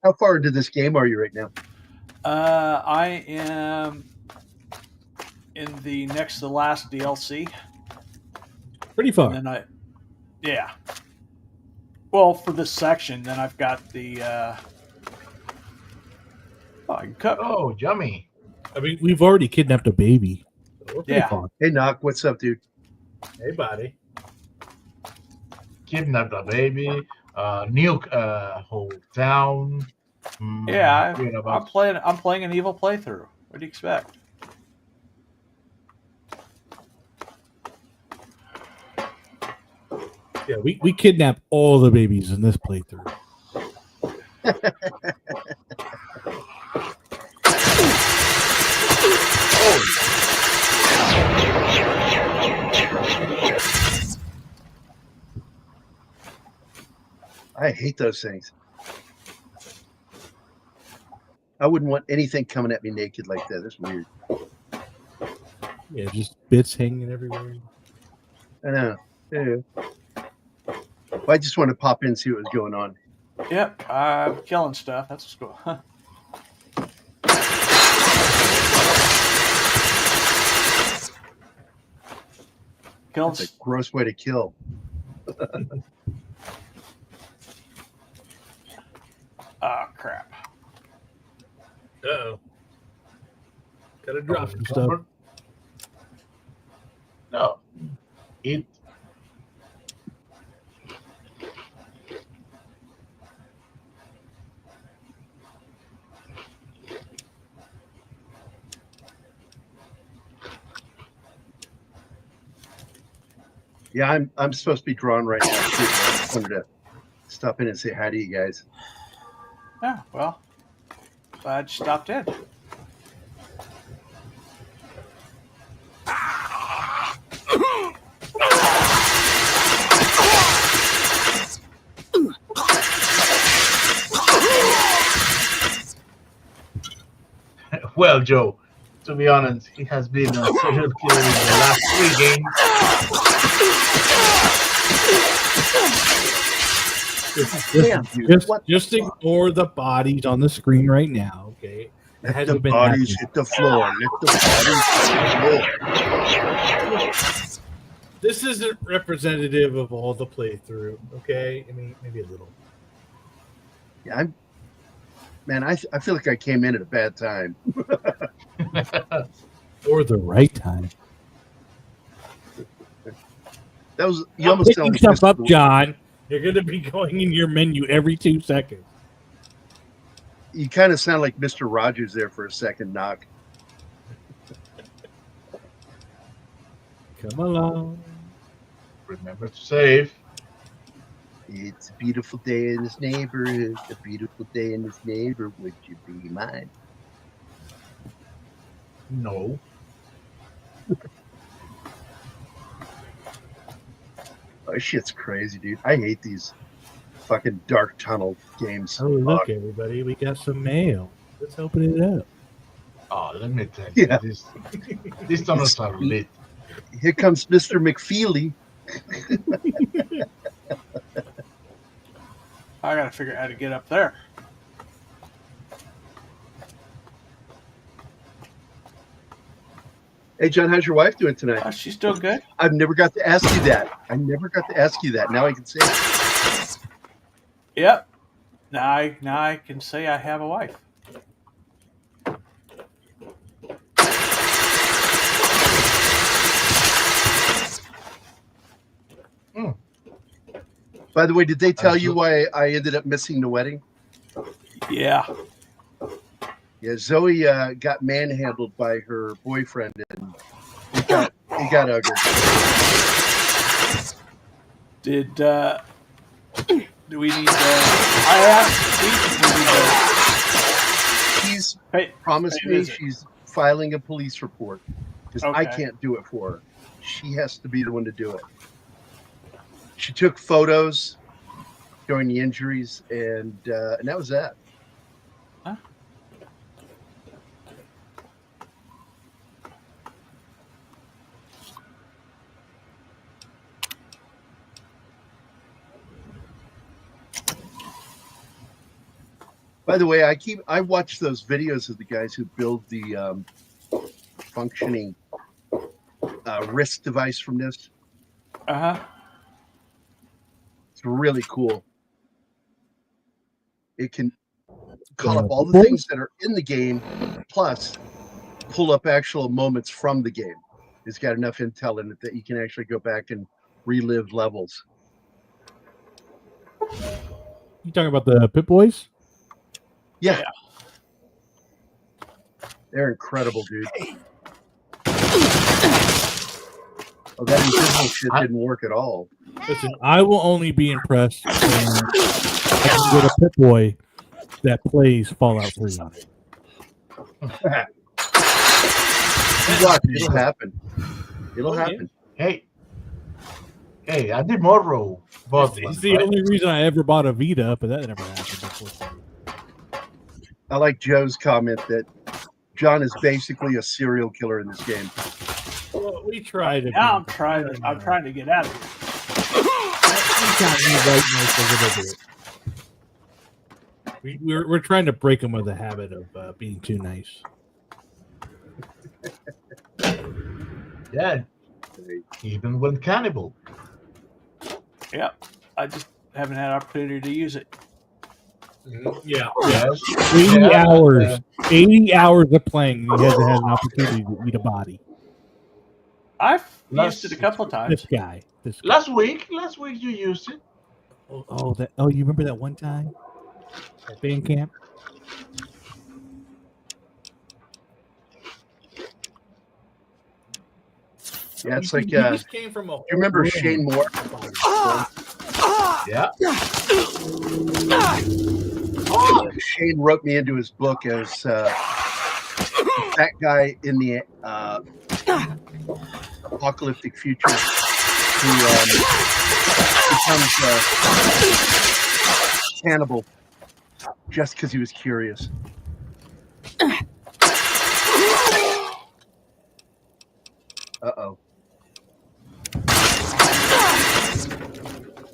How far into this game are you right now? I am in the next to last DLC. Pretty far. And then yeah. Well, for this section, then I've got the. I can cook. Oh, yummy! I mean, we've already kidnapped a baby. So we're pretty Yeah. far. Hey, Knock, what's up, dude? Hey, buddy. Kidnapped a baby. Nuke whole town. Yeah, Forget I'm playing an evil playthrough. What do you expect? Yeah, we kidnap all the babies in this playthrough. I hate those things. I wouldn't want anything coming at me naked like that. That's weird. Yeah, just bits hanging everywhere. I know. Yeah. Well, I just wanted to pop in and see what was going on. Yep, I'm killing stuff. That's what's cool. Huh. That's a gross way to kill. Oh, crap. Uh-oh. Gotta drop some stuff. stuff. No. Eat. Yeah, I'm supposed to be drawn right now. I just wanted to stop in and say hi to you guys. Yeah, well, glad you stopped in. Well, Joe, to be honest, he has been a serial killer in the last 3 games. Just ignore the bodies on the screen right now, okay? Let the bodies hit the floor. Let the bodies hit the floor. This isn't representative of all the playthrough, okay? I mean, maybe a little. Yeah, I feel like I came in at a bad time. Or the right time. That was you Stop almost picking sound stuff up, John. You're going to be going in your menu every 2 seconds. You kind of sound like Mr. Rogers there for a second, Knock. Come along. Remember to save. It's a beautiful day in this neighborhood. A beautiful day in this neighborhood. Would you be mine? No. Oh, shit's crazy, dude. I hate these fucking dark tunnel games. Oh, look, everybody. We got some mail. Let's open it up. Oh, let me tell you. Yeah. These tunnels are lit. Here comes Mr. McFeely. I gotta figure out how to get up there. Hey, John, how's your wife doing tonight? Oh, she's doing good. I've never got to ask you that. Now I can say it. Yep. Now I can say I have a wife. By the way, did they tell you why I ended up missing the wedding? Yeah. Yeah, Zoe got manhandled by her boyfriend, and it got ugly. Do we need I asked Steve. She's promised me she's filing a police report because I can't do it for her. She has to be the one to do it. She took photos during the injuries, and that was that. Huh? By the way, I watch those videos of the guys who build the functioning wrist device from this. It's really cool. It can call up all the things that are in the game, plus pull up actual moments from the game. It's got enough intel in it that you can actually go back and relive levels. You talking about the Pip Boys? Yeah. They're incredible, dude. Oh, that invisible shit didn't work at all. Listen, I will only be impressed when I can get a Pip Boy that plays Fallout 3 on it. Watch, it'll happen. It'll happen. Hey, I did Morrow. It's the only reason I ever bought a Vita, but that never happened before. I like Joe's comment that John is basically a serial killer in this game. Well, we tried it. Now I'm trying to get out of here. We're trying to break him of the habit of being too nice. Yeah, even when cannibal. Yeah, I just haven't had opportunity to use it. Yeah. Yes. 80 hours. 80 hours of playing. He hasn't had an opportunity to eat a body. I've used it a couple of times. This guy. Last week you used it. Oh, you remember that one time at band camp? Yeah, it's You like just came from a you remember whole Shane room. Moore? Yeah. Shane wrote me into his book as that guy in the apocalyptic future who becomes cannibal just because he was curious. Uh-oh.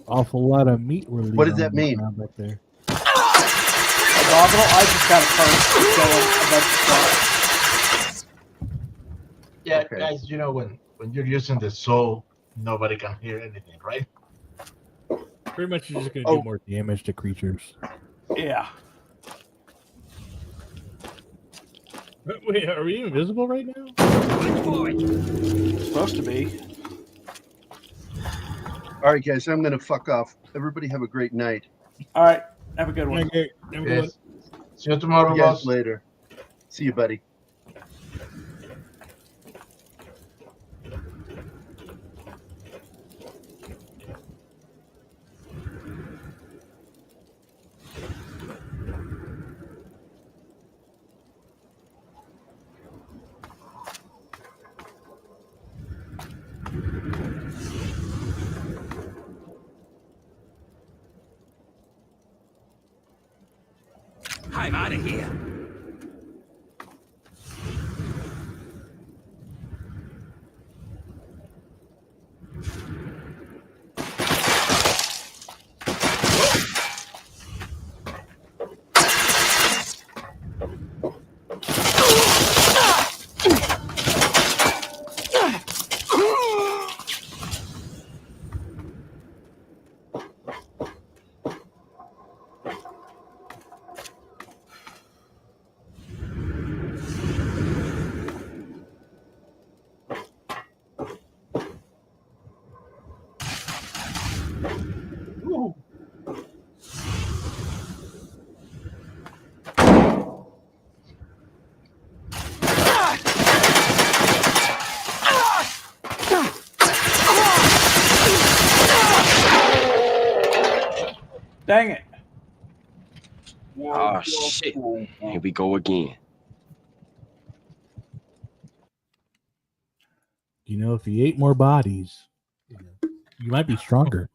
Awful lot of meat release. What did that mean? Back there. I just got a first. Yeah, guys, you know when you're using the soul, nobody can hear anything, right? Pretty much you're just going to do more damage to creatures. Yeah. Wait, are we invisible right now? Supposed to be. All right, guys, I'm going to fuck off. Everybody have a great night. All right. Have a good one. Okay. Yes. See you tomorrow, See you guys boss. later. See you, buddy. I'm out of here. Dang it. Oh, shit. Here we go again. You know, if you ate more bodies, you might be stronger.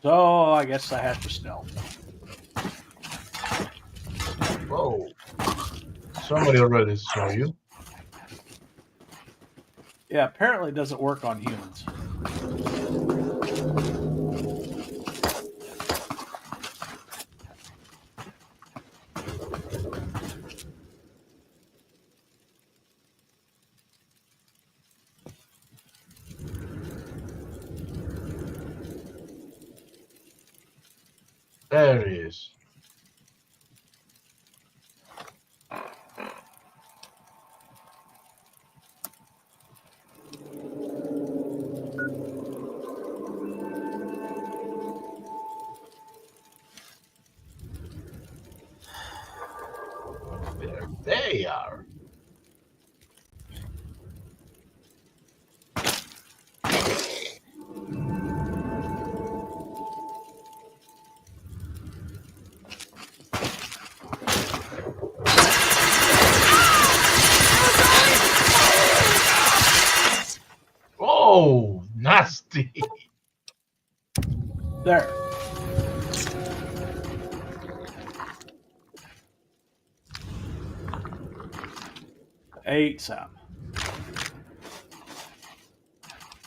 So I guess I have to stealth. Whoa. Somebody already saw you. Yeah, apparently it doesn't work on humans. There he is. There they are. Oh, nasty. There. Ate some.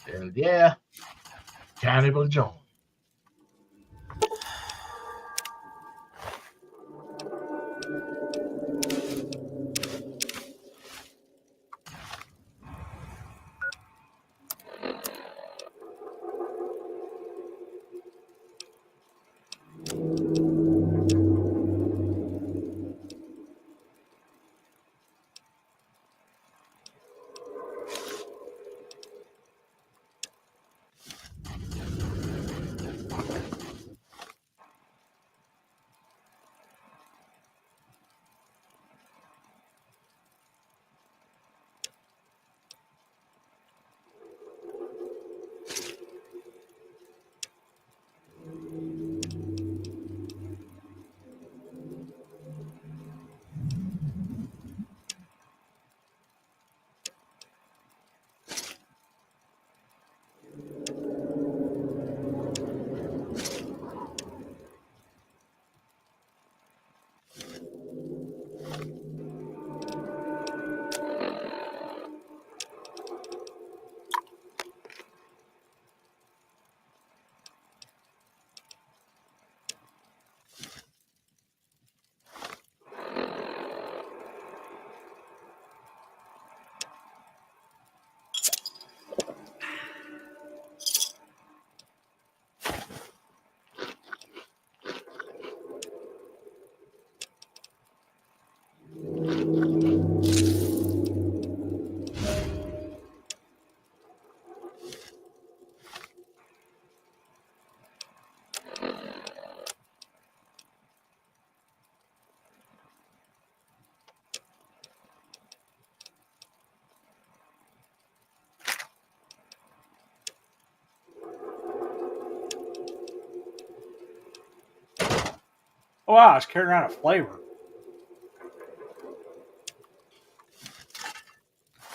Hell yeah. Cannibal Joe. Oh, wow, it's carrying around a flavor.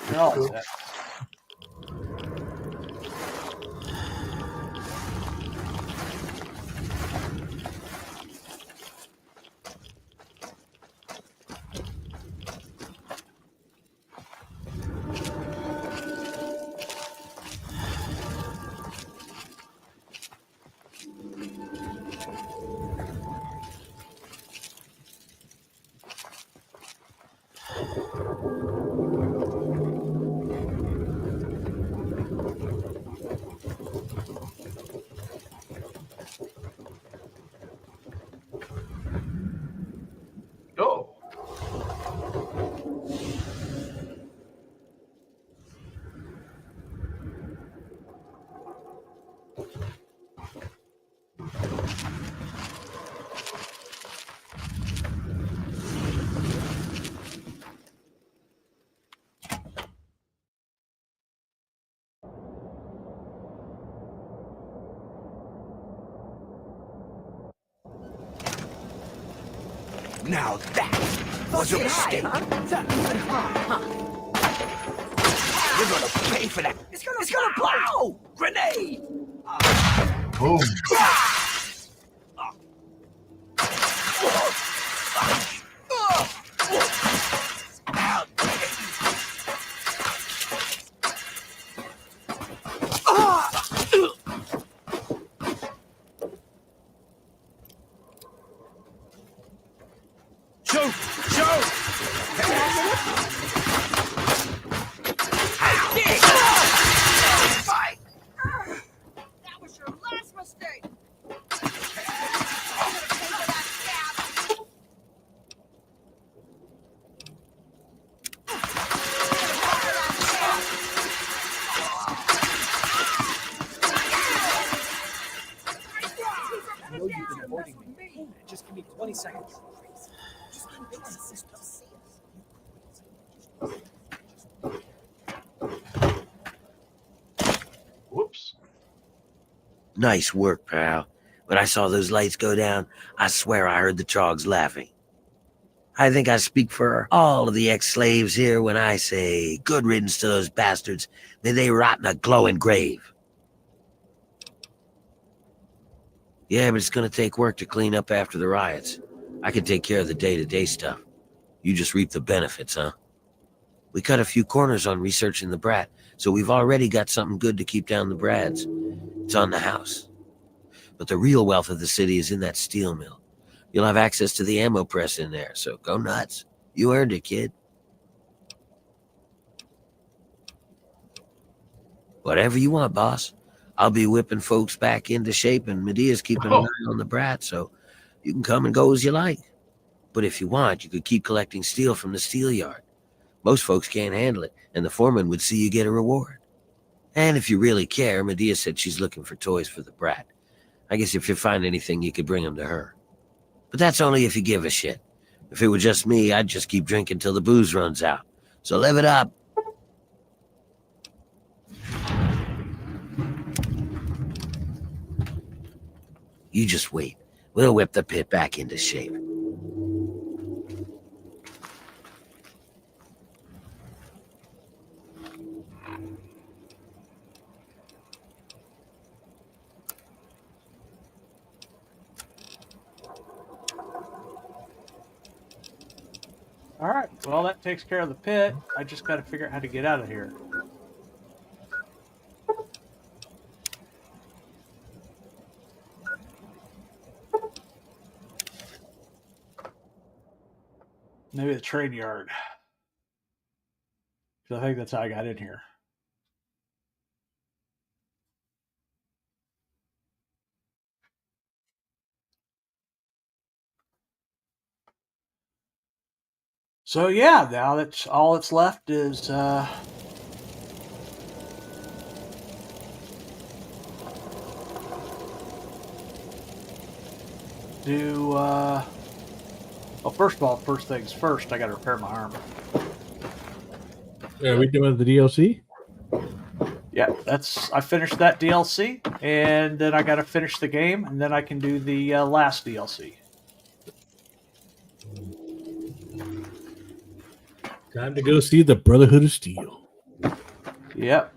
Realize that. Oh. Now that was a mistake. You're gonna pay for that. It's gonna blow! Grenade! Boom. 20 seconds. Whoops. Nice work, pal. When I saw those lights go down, I swear I heard the trogs laughing. I think I speak for all of the ex-slaves here when I say, good riddance to those bastards. May they rot in a glowing grave. Yeah, but it's gonna take work to clean up after the riots. I can take care of the day-to-day stuff. You just reap the benefits, huh? We cut a few corners on researching the brat, so we've already got something good to keep down the brads. It's on the house. But the real wealth of the city is in that steel mill. You'll have access to the ammo press in there, so go nuts. You earned it, kid. Whatever you want, boss. I'll be whipping folks back into shape, and Medea's keeping an eye on the brat, so you can come and go as you like. But if you want, you could keep collecting steel from the steel yard. Most folks can't handle it, and the foreman would see you get a reward. And if you really care, Medea said she's looking for toys for the brat. I guess if you find anything, you could bring them to her. But that's only if you give a shit. If it were just me, I'd just keep drinking till the booze runs out. So live it up. You just wait. We'll whip the pit back into shape. All right. Well, that takes care of the pit. I just got to figure out how to get out of here. Maybe the train yard. I think that's how I got in here. So yeah, now that's all that's left is do well, first of all, first things first, I gotta repair my armor. Are we doing the DLC? Yeah, I finished that DLC, and then I gotta finish the game, and then I can do the last DLC. Time to go see the Brotherhood of Steel. Yep.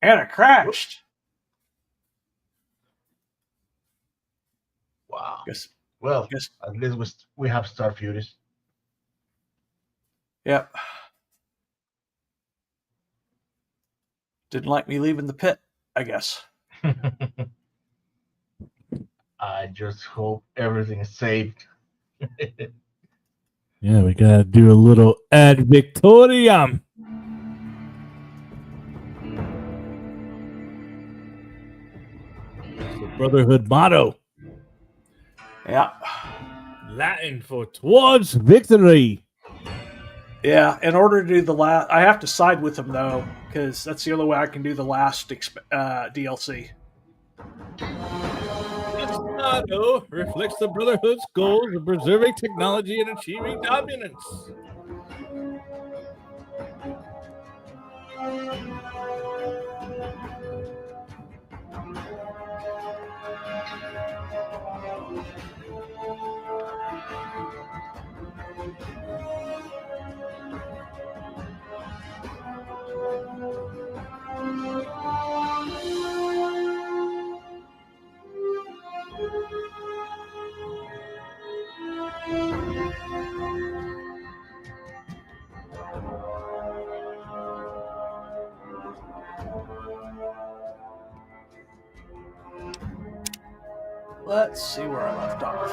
And it crashed. Wow. Guess. Well, at least we have Star Furies. Yep. Didn't like me leaving the pit, I guess. I just hope everything is saved. Yeah, we gotta do a little ad victoriam. That's the Brotherhood motto. Yeah. Latin for towards victory. Yeah, in order to do the last, I have to side with them though, because that's the only way I can do the last DLC. This motto reflects the Brotherhood's goals of preserving technology and achieving dominance. Let's see where I left off.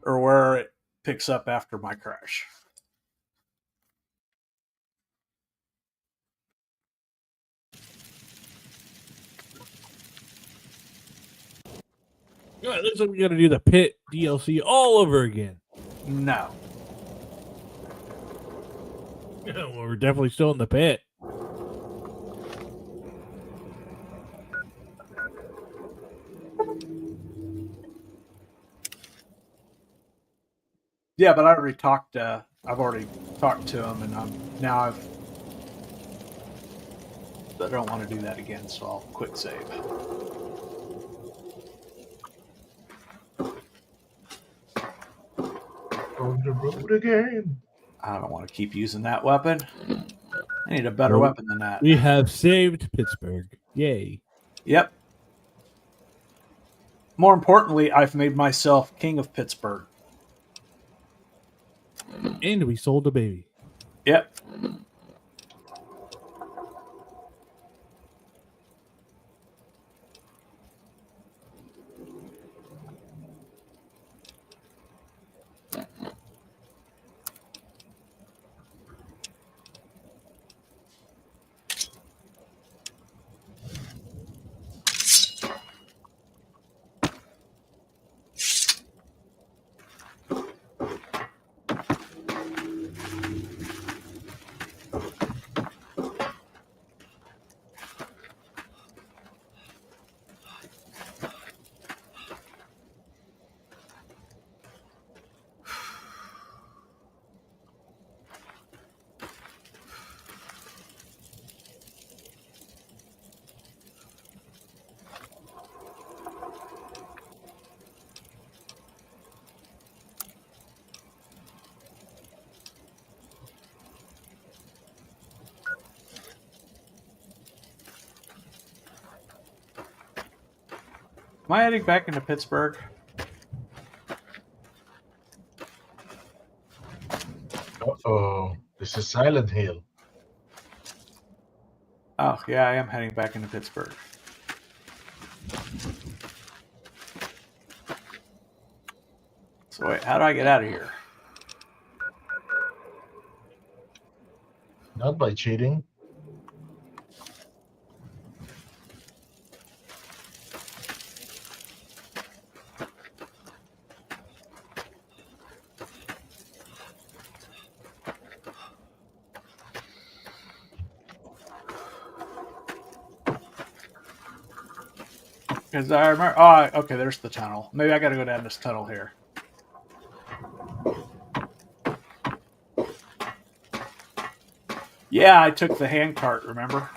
Or where it picks up after my crash. All right, looks like we got to do the pit DLC all over again. No. Well, we're definitely still in the pit. Yeah, but I already talked. I've already talked to him, and I don't want to do that again, so I'll quick save. On the road again. I don't want to keep using that weapon. I need a better weapon than that. We have saved Pittsburgh. Yay. Yep. More importantly, I've made myself king of Pittsburgh. And we sold a baby. Yep. Am I heading back into Pittsburgh? Uh-oh. This is Silent Hill. Oh, yeah, I am heading back into Pittsburgh. So wait, how do I get out of here? Not by cheating. Because I remember. Oh, okay, there's the tunnel. Maybe I got to go down this tunnel here. Yeah, I took the hand cart, remember?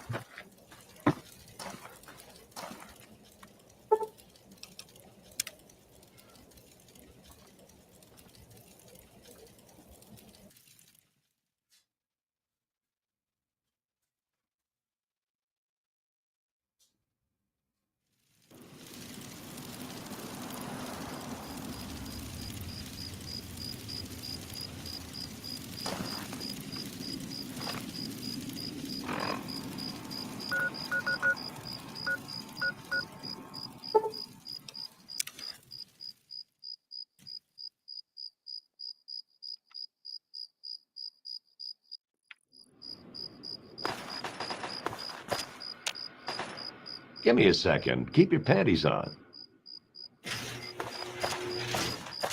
Give me a second. Keep your panties on.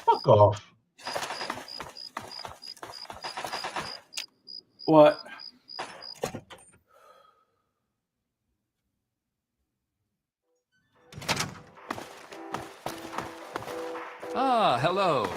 Fuck off. What? Ah, hello.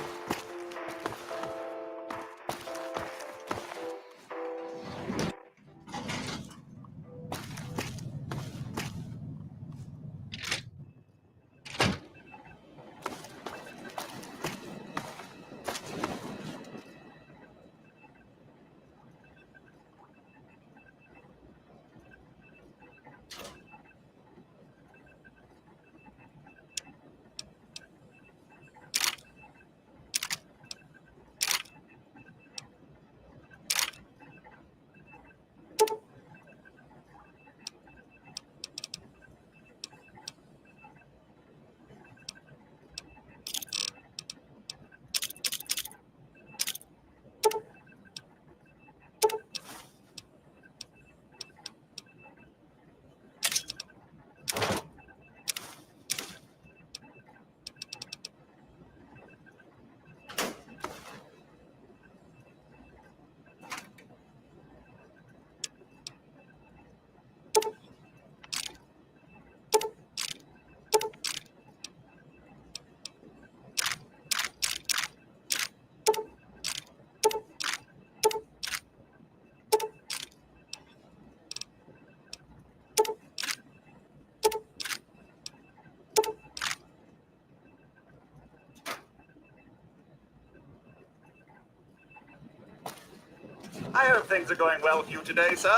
I hope things are going well with you today, sir.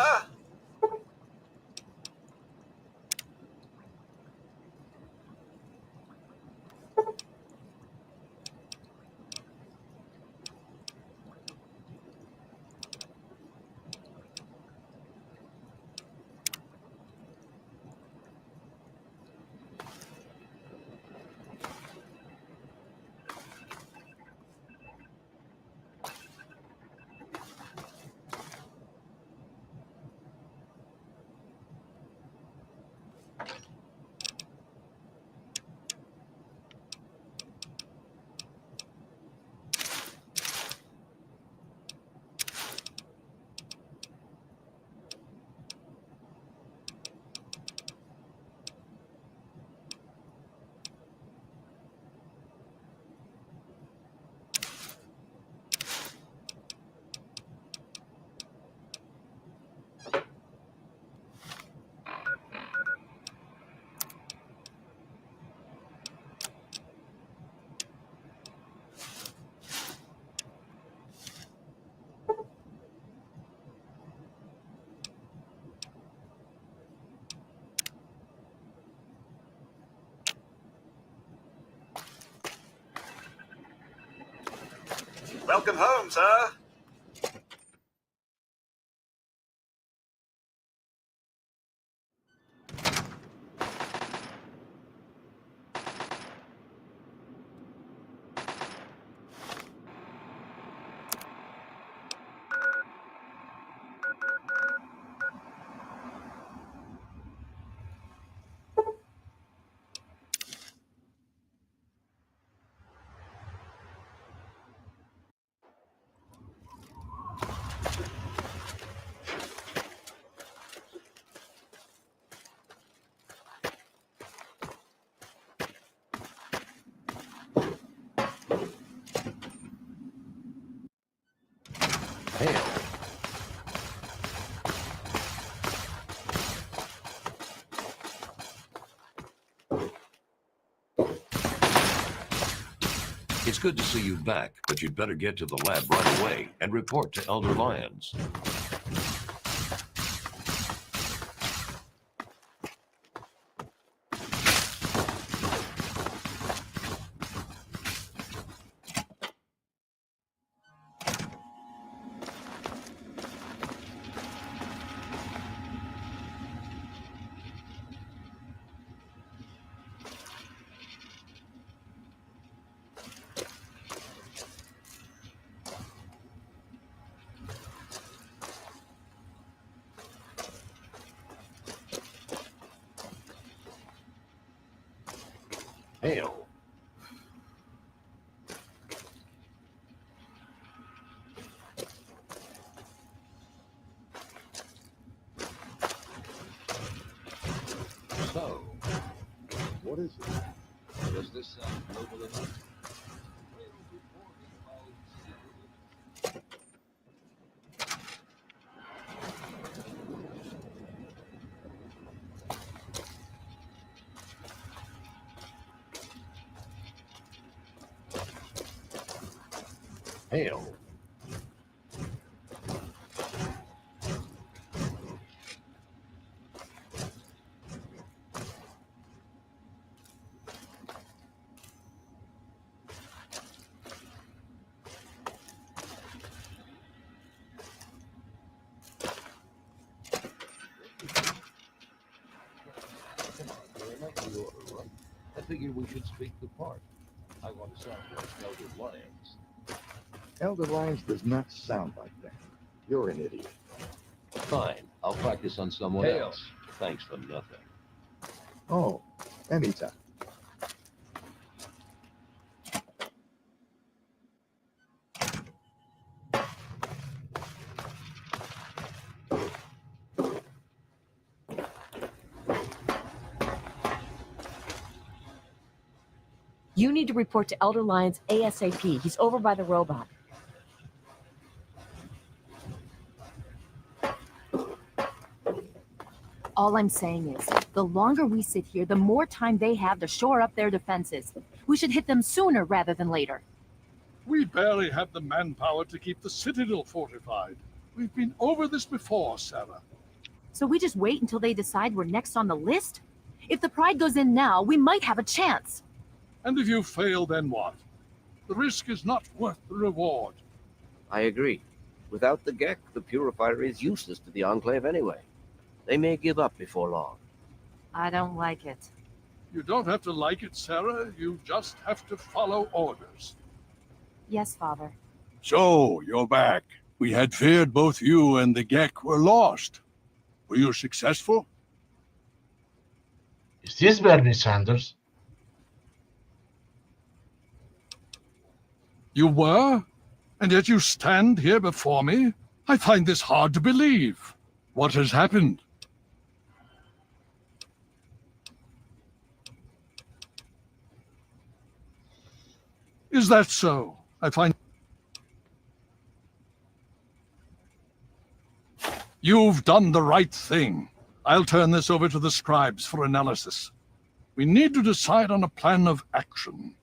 Welcome home, sir. Hell. It's good to see you back, but you'd better get to the lab right away and report to Elder Lyons. Hell. So, what is it? Does this sound noble enough? Hell. I figured we should speak the part. I want to sound like Elder Lyons. Elder Lyons does not sound like that. You're an idiot. Fine, I'll practice on someone Hell. else. Thanks for nothing. Oh, anytime. You need to report to Elder Lyons ASAP. He's over by the robot. All I'm saying is, the longer we sit here, the more time they have to shore up their defenses. We should hit them sooner rather than later. We barely have the manpower to keep the Citadel fortified. We've been over this before, Sarah. So we just wait until they decide we're next on the list? If the Pride goes in now, we might have a chance. And if you fail, then what? The risk is not worth the reward. I agree. Without the Gek, the Purifier is useless to the Enclave anyway. They may give up before long. I don't like it. You don't have to like it, Sarah. You just have to follow orders. Yes, Father. So, you're back. We had feared both you and the Gek were lost. Were you successful? Is this Bernie Sanders? You were? And yet you stand here before me? I find this hard to believe. What has happened? Is that so? I find... You've done the right thing. I'll turn this over to the scribes for analysis. We need to decide on a plan of action.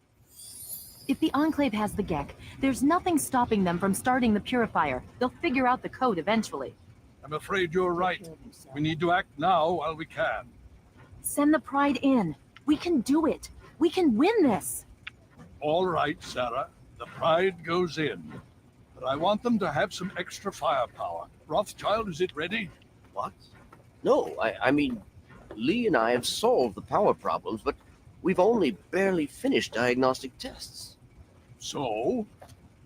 If the Enclave has the Gek, there's nothing stopping them from starting the Purifier. They'll figure out the code eventually. I'm afraid you're right. We need to act now while we can. Send the Pride in. We can do it. We can win this. All right, Sarah. The Pride goes in. But I want them to have some extra firepower. Rothschild, is it ready? What? No, I mean, Lee and I have solved the power problems, but we've only barely finished diagnostic tests. So?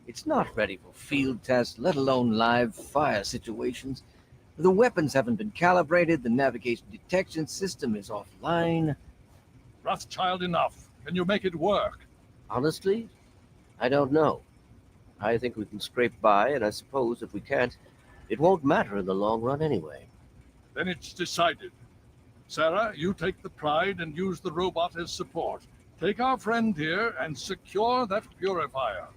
It's not ready for field tests, let alone live fire situations. The weapons haven't been calibrated, the navigation detection system is offline. Rothschild, enough. Can you make it work? Honestly, I don't know. I think we can scrape by, and I suppose if we can't, it won't matter in the long run anyway. Then it's decided. Sarah, you take the Pride and use the robot as support. Take our friend here and secure that purifier.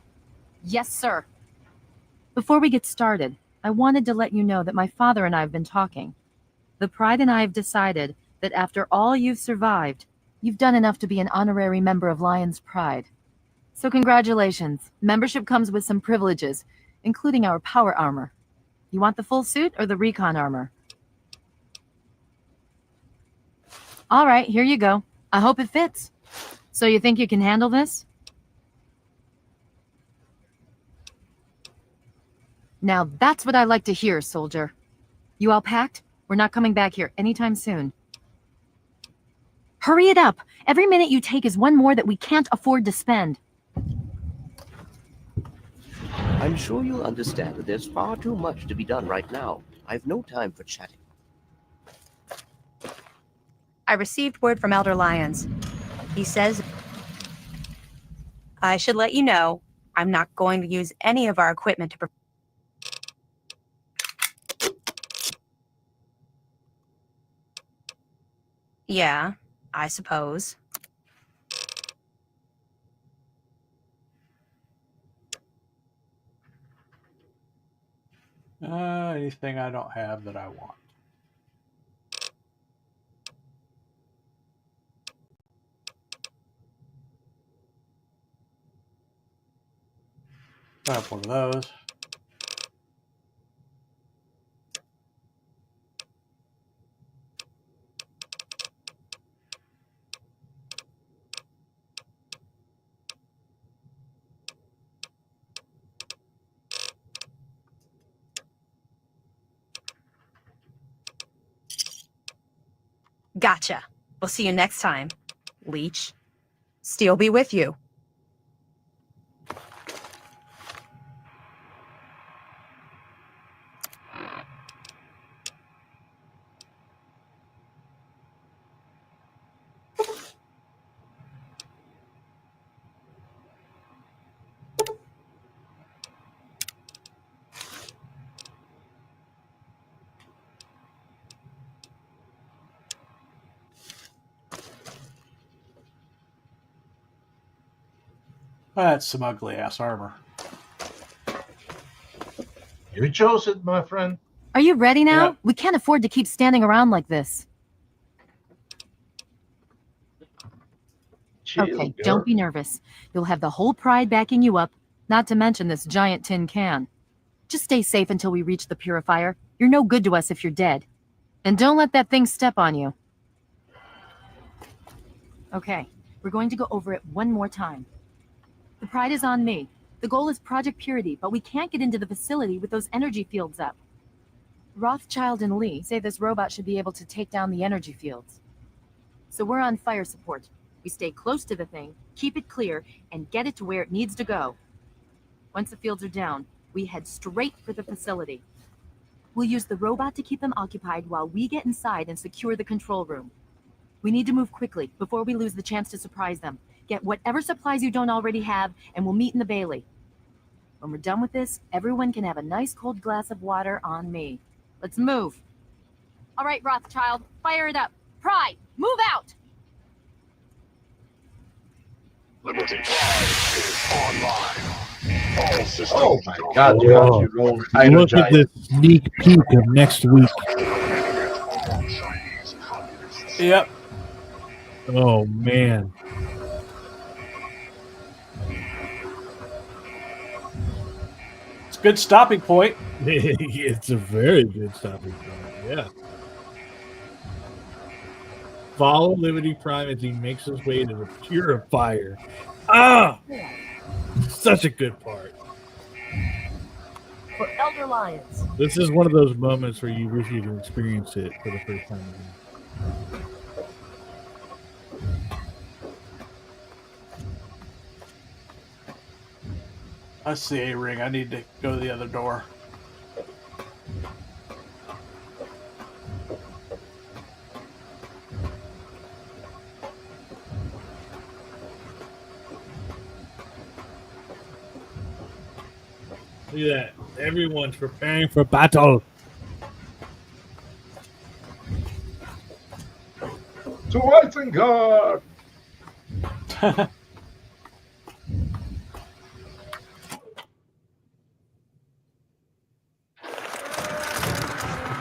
Yes, sir. Before we get started, I wanted to let you know that my father and I have been talking. The Pride and I have decided that after all you've survived, you've done enough to be an honorary member of Lion's Pride. So congratulations. Membership comes with some privileges, including our power armor. You want the full suit or the recon armor? All right, here you go. I hope it fits. So you think you can handle this? Now that's what I like to hear, soldier. You all packed? We're not coming back here anytime soon. Hurry it up! Every minute you take is one more that we can't afford to spend. I'm sure you'll understand that there's far too much to be done right now. I've no time for chatting. I received word from Elder Lyons. He says I should let you know I'm not going to use any of our equipment to Yeah, I suppose. Anything I don't have that I want. I have one of those. Gotcha. We'll see you next time, Leech. Steel be with you. That's some ugly ass armor. You chose it, my friend. Are you ready now? Yeah. We can't afford to keep standing around like this. Chill, Okay, girl. don't be nervous. You'll have the whole Pride backing you up, not to mention this giant tin can. Just stay safe until we reach the purifier. You're no good to us if you're dead. And don't let that thing step on you. Okay, we're going to go over it one more time. The Pride is on me. The goal is Project Purity, but we can't get into the facility with those energy fields up. Rothschild and Lee say this robot should be able to take down the energy fields. So we're on fire support. We stay close to the thing, keep it clear, and get it to where it needs to go. Once the fields are down, we head straight for the facility. We'll use the robot to keep them occupied while we get inside and secure the control room. We need to move quickly before we lose the chance to surprise them. Get whatever supplies you don't already have, and we'll meet in the Bailey. When we're done with this, everyone can have a nice cold glass of water on me. Let's move. All right, Rothschild, fire it up. Pride, move out! Liberty Pride is online. All systems Oh my God! Whoa. Roll Look at this sneak peek of next week. Yep. Oh man. It's a good stopping point. It's a very good stopping point. Yeah. Follow Liberty Prime as he makes his way to the purifier. Ah! Such a good part. For Elder Lions. This is one of those moments where you wish you could experience it for the first time again. I see a ring. I need to go to the other door. Look at that. Everyone's preparing for battle. To Isengard!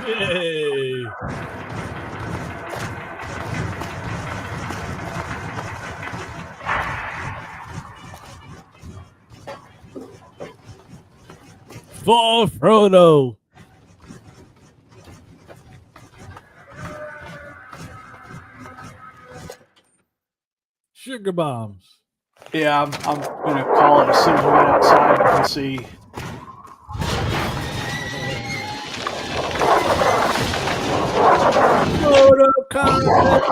Yay! For Frodo! Sugar bombs. Yeah, I'm gonna call it as soon as we get outside. We can see. Photo contest.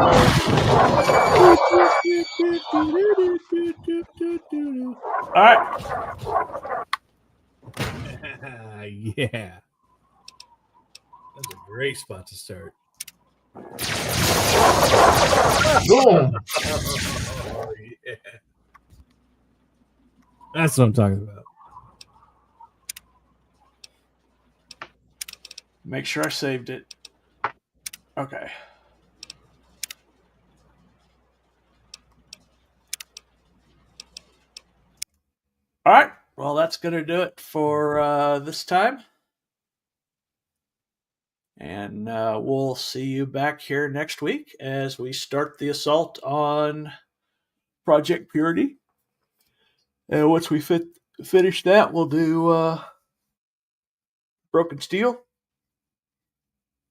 All right. Yeah. That's a great spot to start. Boom! Oh, yeah. That's what I'm talking about. Make sure I saved it. Okay. All right. Well, that's going to do it for this time. And we'll see you back here next week as we start the assault on Project Purity. And once we finish that, we'll do Broken Steel.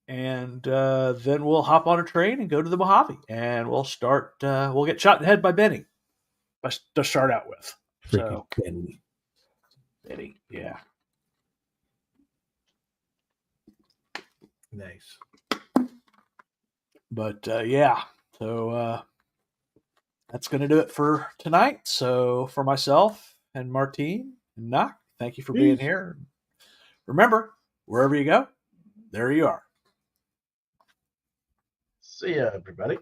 And then we'll hop on a train and go to the Mojave. And we'll start, we'll get shot in the head by Benny to start out with. Freaking Benny. Benny, yeah. Nice. But yeah, so that's going to do it for tonight. So for myself and Martine and Knock, thank you for being here. Remember, wherever you go, there you are. See ya, everybody.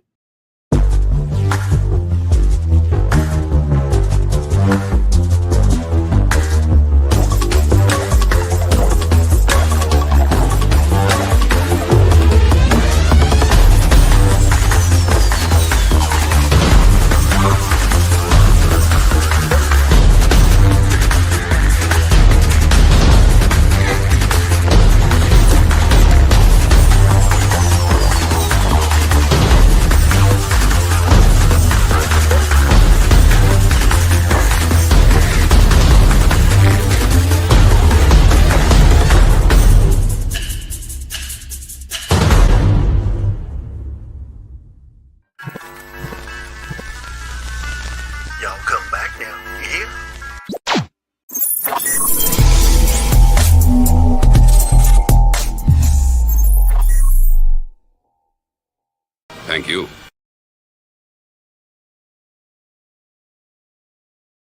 Y'all come back now, you hear?